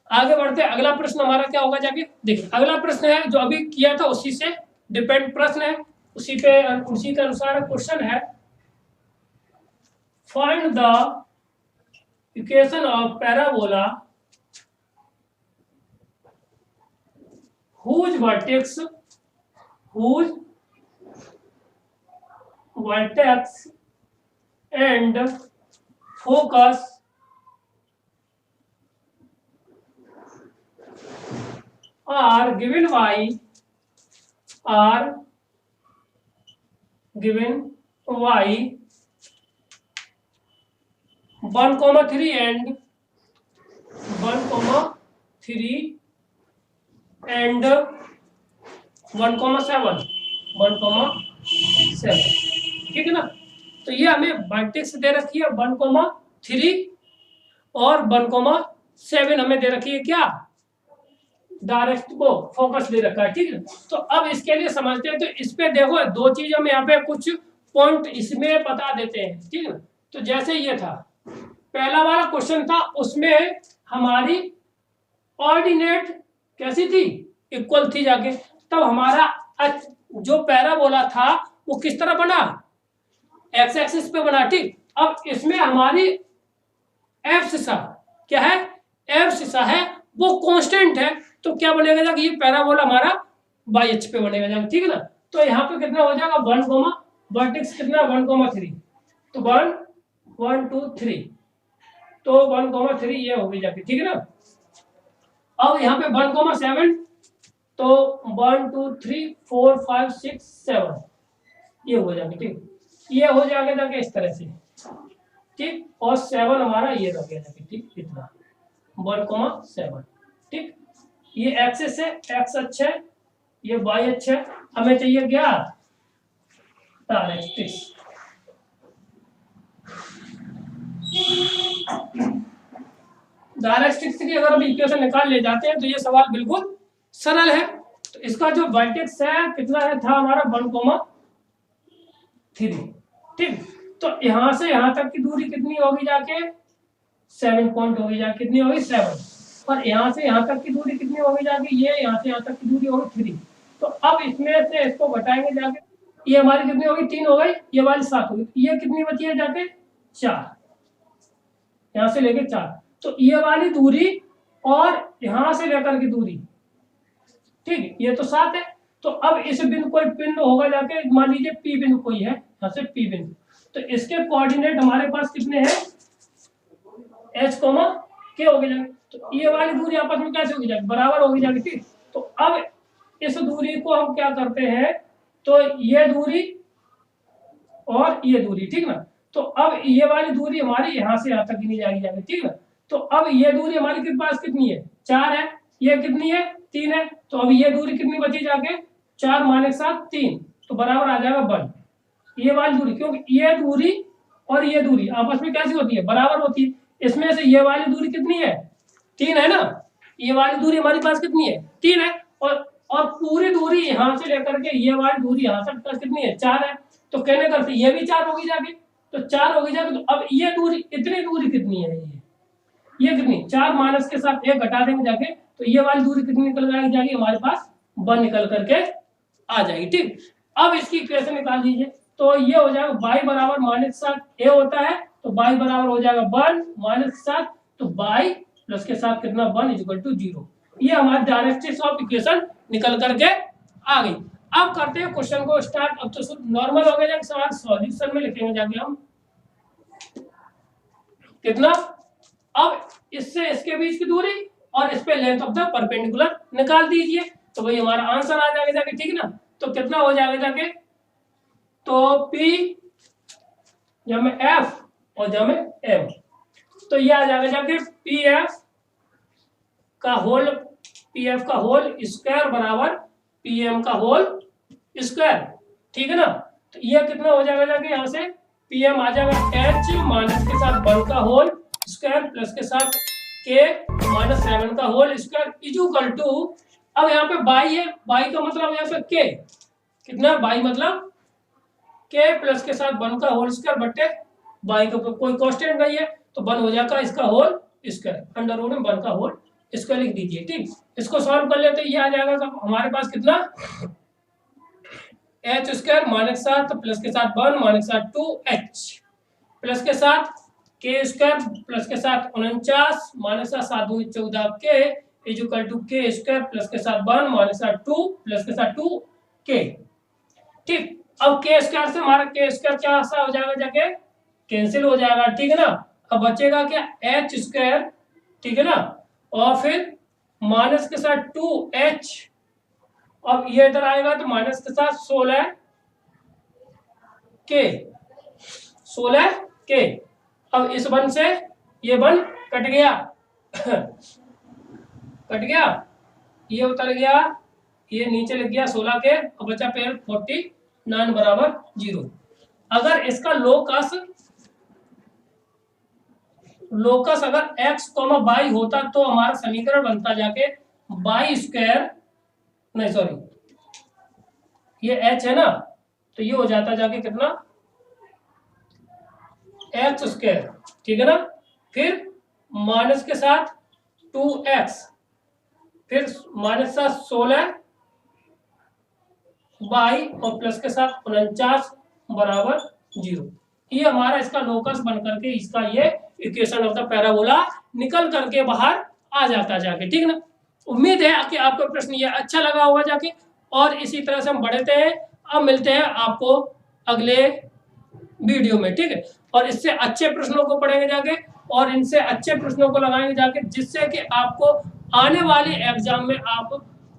Speaker 1: आगे बढ़ते हैं, अगला प्रश्न हमारा क्या होगा जाके देखिए। अगला प्रश्न है जो अभी किया था उसी से डिपेंड प्रश्न है, उसी के अनुसार क्वेश्चन है। Find the equation of parabola whose vertex and focus are given y 1,3 and 1,3 and 1,7, ठीक है ना। तो ये हमें वर्टेक्स दे रखी है 1,3 और 1,7 हमें दे रखी है क्या, डायरेक्ट को फोकस दे रखा है, ठीक है। तो अब इसके लिए समझते हैं, तो इस पे देखो दो चीज हम यहाँ पे कुछ पॉइंट इसमें बता देते हैं, ठीक है। तो जैसे ये था पहला वाला क्वेश्चन था, उसमें हमारी ऑर्डिनेट कैसी थी, इक्वल थी जाके, तब हमारा जो पैराबोला था वो किस तरह बना, एक्स एक्सिस पे बना, ठीक। अब इसमें हमारी एफ सिसा क्या है, एफ सिसा है वो कांस्टेंट है, तो क्या बनेगा जाके, ये पैराबोला हमारा बाई एच पे बनेगा जाके, ठीक है ना। तो यहाँ पे कितना हो जाएगा 1, वर्टेक्स कितना 1,3, तो 1 1 2 3, तो 1,3 ये हो गई जाके, ठीक है ना। अब यहाँ पे 1,7, तो 1 2 3 4 5 6 7 ये हो जाएगा, ठीक। ये हो जाएगा जाके इस तरह से, ठीक, और 7 हमारा ये रह गया जाके, ठीक, इतना 1,7, ठीक। ये एक्सिस है, एक्स अच्छा है, ये वाई अच्छा है, हमें चाहिए क्या, डायरेक्ट्रिक्स। डायरेक्ट्रिक्स की अगर हम इक्वेशन निकाल ले जाते हैं तो ये सवाल बिल्कुल सरल है। तो इसका जो वर्टेक्स है कितना है, था हमारा 1,3, ठीक। तो यहां से यहां तक की दूरी कितनी होगी जाके 7 पॉइंट होगी जाके, कितनी होगी 7, और यहाँ से यहाँ तक की दूरी कितनी होगी जाके, ये यहाँ से यहाँ तक की दूरी होगी 3। तो अब इसमें से इसको घटाएंगे जाके, ये हमारी कितनी होगी 3 हो गई, ये वाली 7 होगी, ये कितनी बची है जाके 4, यहाँ से लेके 4, तो ये वाली दूरी और यहाँ से लेकर की दूरी, ठीक, ये तो 7 है। तो अब इस बिंदु कोई बिंदु होगा जाके, मान लीजिए पी बिंदु कोई है, यहाँ से पी बिंदु, तो इसके कोऑर्डिनेट हमारे पास कितने हैं, एच के हो गए जाके, तो ये वाली दूरी आपस में कैसे होगी जाके, बराबर होगी जाके, ठीक। तो अब इस दूरी को हम क्या करते हैं, तो ये दूरी और ये दूरी, ठीक ना। तो अब ये वाली दूरी हमारी यहाँ से यहाँ तक नहीं जाएगी जाके, ठीक है। तो अब ये दूरी हमारे के पास कितनी है 4 है, ये कितनी है 3 है, तो अब ये दूरी कितनी बची जाके 4 माइनस 7 3, तो बराबर आ जाएगा 1। ये वाली दूरी, क्योंकि ये दूरी और ये दूरी आपस में कैसी होती है, बराबर होती है। इसमें से ये वाली दूरी कितनी है 3 है ना, ये वाली दूरी हमारे पास कितनी है 3 है, और पूरी दूरी यहाँ से लेकर के ये वाली दूरी यहाँ तक कितनी है 4 है, तो कहने करते ये भी 4 होगी जाके, तो 4 होगी जाके। तो अब ये दूरी, इतनी दूरी कितनी है, ये कितनी 4 माइनस के साथ 1 घटा देंगे जाके, तो ये वाली दूरी कितनी निकल जाएगी हमारे पास 1 निकल करके आ जाएगी, ठीक। अब इसकी इक्वेशन निकाल दीजिए, तो ये हो जाएगा y बराबर -7 a होता है, तो y बराबर हो जाएगा 1 -7, तो y प्लस के साथ कितना 1 = 0। ये हमारी डायरेक्ट्रिक्स ऑफ इक्वेशन निकल करके आ गई। अब करते हैं क्वेश्चन को स्टार्ट। अब तो नॉर्मल हो गया सवाल, सॉल्यूशन में लिखेंगे जाके हम कितना, अब इससे इसके बीच की दूरी और इस पे लेंथ ऑफ द परपेंडिकुलर निकाल दीजिए। तो वही हमारा आंसर आ जाएगा जाके, ठीक ना। तो कितना हो जाएगा जाके, तो P जब F और जब M, तो ये आ जाएगा जाके PF का होल स्क्वायर बराबर PM का होल स्क्वायर, ठीक है ना। तो ये कितना हो जाएगा जाके, यहाँ से PM आ जाएगा H माइनस के साथ 1 का होल स्क्वायर प्लस के साथ K माइनस 7 का होल स्क्वायर इक्वल टू, अब यहाँ पे बाई है, बाई का मतलब यहाँ पे K कितना, बाई मतलब K प्लस के साथ 1 का होल स्क्वायर बट्टे बाई का कोई कांस्टेंट नहीं है, तो 1 हो जाएगा इसका होल स्क्वायर, अंडर रूट में 1 का होल स्क्वायर लिख दीजिए, ठीक। इसको सॉल्व कर लेते, ये आ जाएगा तो हमारे पास कितना, h स्क्वायर माइनस 7 प्लस के साथ 1 माइनस 7 2h प्लस के साथ k स्क्वायर प्लस के साथ 49 माइनस 7 दूनी 14 k equal to k square plus के साथ 1 माइनस 2 प्लस के साथ 2k, ठीक। अब k स्क्वायर से हमारा k स्क्वायर क्या सा हो जाएगा जाके, कैंसिल हो जाएगा, ठीक है ना। अब बचेगा क्या, h स्क्वायर, ठीक है ना, और फिर माइनस के साथ 2h, अब ये इधर आएगा तो माइनस के साथ 16k, अब इस 1 से ये 1 कट गया कट गया, ये उतर गया, ये नीचे लग गया 16k, और बचा पेड़ 49 बराबर 0। अगर इसका लोकस अगर x, y होता तो हमारा समीकरण बनता जाके y स्क्वायर, नहीं सॉरी ये h है ना, तो ये हो जाता जाके कितना, x स्क्वायर, ठीक है ना, फिर माइनस के साथ 2x, फिर माइनस का 16 y और प्लस के साथ 49 बराबर 0। ये हमारा इसका लोकस बन करके इसका ये इक्वेशन ऑफ द पैराबोला निकल करके बाहर आ जाता जाके, ठीक ना। उम्मीद है कि आपको प्रश्न ये अच्छा लगा होगा जाके, और इसी तरह से हम बढ़ते हैं। अब मिलते हैं आपको अगले वीडियो में, ठीक है। और इससे अच्छे प्रश्नों को पढ़ेंगे जाके, और इनसे अच्छे प्रश्नों को लगाएंगे जाके, जिससे कि आपको आने वाले एग्जाम में आप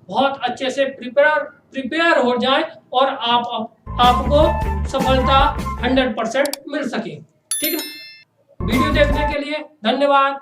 Speaker 1: बहुत अच्छे से प्रिपेयर हो जाए और आपको सफलता 100% मिल सके, ठीक है। वीडियो देखने के लिए धन्यवाद।